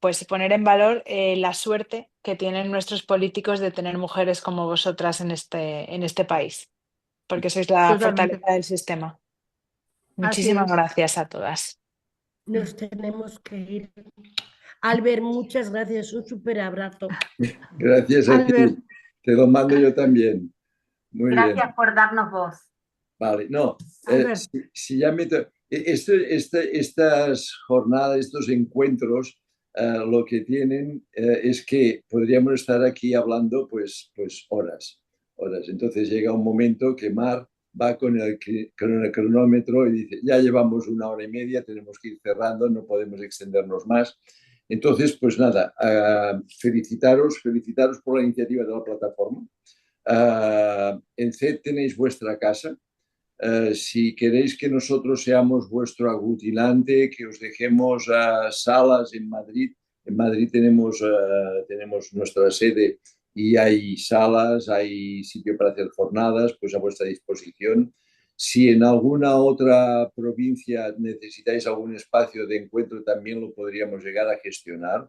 pues poner en valor la suerte que tienen nuestros políticos de tener mujeres como vosotras en este país, porque sois la Totalmente. fortaleza del sistema. Así Muchísimas es. gracias a todas. Nos tenemos que ir. Albert, muchas gracias. Un súper abrazo. Gracias a Albert. ti. Te lo mando yo también. Muy bien. Gracias por darnos voz. Vale, no. Albert. Si ya estas jornadas, estos encuentros, lo que tienen es que podríamos estar aquí hablando pues horas. Entonces llega un momento que Mar va con el cronómetro y dice, ya llevamos 1 hora y media, tenemos que ir cerrando, no podemos extendernos más. Entonces, pues nada, felicitaros por la iniciativa de la plataforma. En CED tenéis vuestra casa. Si queréis que nosotros seamos vuestro aglutinante, que os dejemos salas en Madrid tenemos nuestra sede y hay salas, hay sitio para hacer jornadas, pues a vuestra disposición. Si en alguna otra provincia necesitáis algún espacio de encuentro, también lo podríamos llegar a gestionar.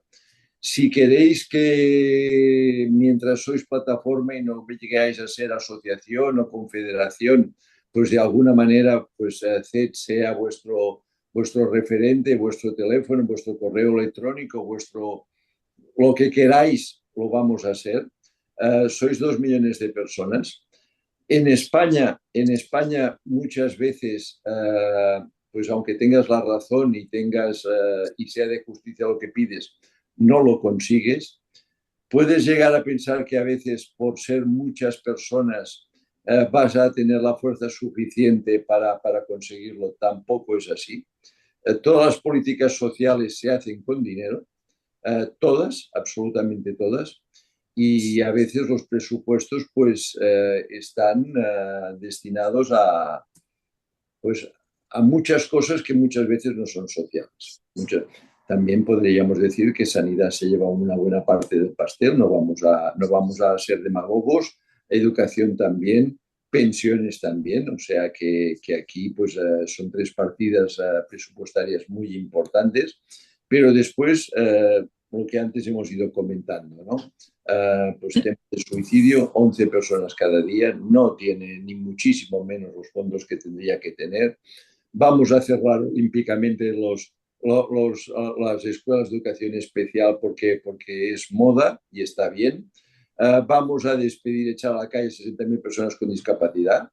Si queréis que mientras sois plataforma y no llegáis a ser asociación o confederación, pues de alguna manera pues CED sea vuestro referente, vuestro teléfono, vuestro correo electrónico, lo que queráis, lo vamos a hacer. Sois 2 millones de personas. En España muchas veces, pues aunque tengas la razón y sea de justicia lo que pides, no lo consigues. Puedes llegar a pensar que a veces por ser muchas personas vas a tener la fuerza suficiente para conseguirlo. Tampoco es así. Todas las políticas sociales se hacen con dinero, todas, absolutamente todas, y a veces los presupuestos pues están destinados a muchas cosas que muchas veces no son sociales. También podríamos decir que sanidad se lleva una buena parte del pastel, no vamos a ser demagogos, educación también, pensiones también, o sea que aquí pues son 3 partidas presupuestarias muy importantes, pero después lo que antes hemos ido comentando, ¿no? Pues temas de suicidio, 11 personas cada día, no tiene ni muchísimo menos los fondos que tendría que tener. Vamos a cerrar olímpicamente las escuelas de educación especial porque es moda y está bien. Vamos a despedir, echar a la calle 60.000 personas con discapacidad,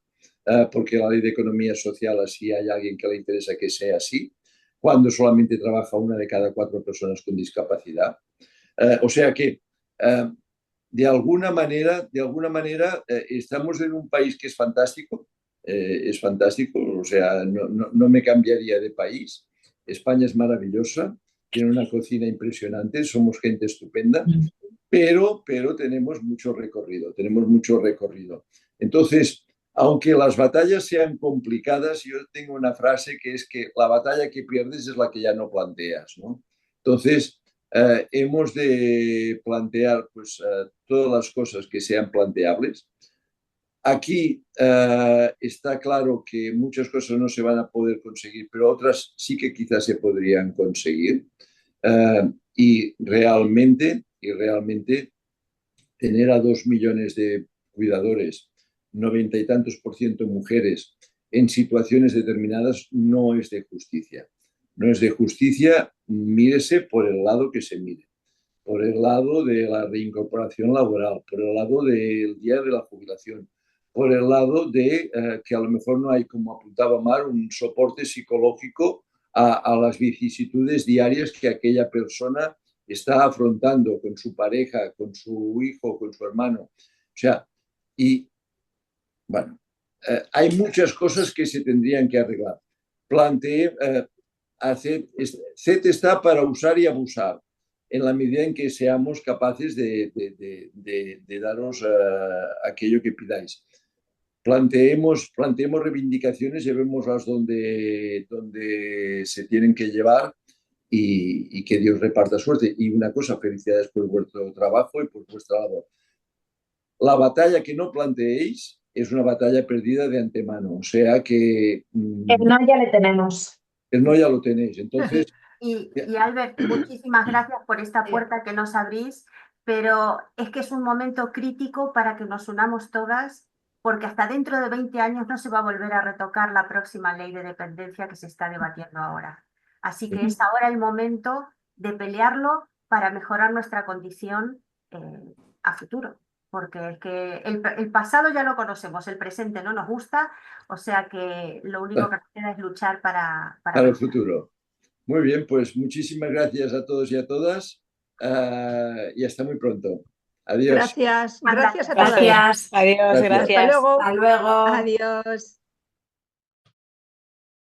porque la ley de economía social, así hay alguien que le interesa que sea así, cuando solamente trabaja 1 de cada 4 personas con discapacidad. O sea que de alguna manera estamos en un país que es fantástico, o sea, no me cambiaría de país. España es maravillosa, tiene una cocina impresionante, somos gente estupenda, pero tenemos mucho recorrido. Entonces, aunque las batallas sean complicadas, yo tengo una frase que es que la batalla que pierdes es la que ya no planteas, ¿no? Entonces, hemos de plantear pues, todas las cosas que sean planteables. Aquí está claro que muchas cosas no se van a poder conseguir, pero otras sí que quizás se podrían conseguir. Y realmente tener a 2 millones de cuidadores, 90 y tantos % mujeres, en situaciones determinadas no es de justicia. No es de justicia, mírese por el lado que se mire. Por el lado de la reincorporación laboral, por el lado del día de la jubilación, por el lado de que a lo mejor no hay, como apuntaba Mar, un soporte psicológico a las vicisitudes diarias que aquella persona está afrontando con su pareja, con su hijo, con su hermano. O sea, y bueno, hay muchas cosas que se tendrían que arreglar. Planteé, CET está para usar y abusar, en la medida en que seamos capaces de daros aquello que pidáis. Planteemos reivindicaciones, llevémoslas donde se tienen que llevar y que Dios reparta suerte. Y una cosa, felicidades por vuestro trabajo y por vuestra labor. La batalla que no planteéis es una batalla perdida de antemano, o sea que El no ya le tenemos. el no ya lo tenéis. Entonces, Y Albert, muchísimas gracias por esta puerta que nos abrís, pero es que es un momento crítico para que nos unamos todas, porque hasta dentro de 20 años no se va a volver a retocar la próxima ley de dependencia que se está debatiendo ahora. Así que es ahora el momento de pelearlo para mejorar nuestra condición a futuro, porque es que el pasado ya lo conocemos, el presente no nos gusta, o sea que lo único que nos queda es luchar para el futuro. Muy bien, pues muchísimas gracias a todos y a todas y hasta muy pronto. Adiós. Gracias a todas. Gracias. Adiós, Gracias. gracias. Hasta luego. Hasta luego. Adiós.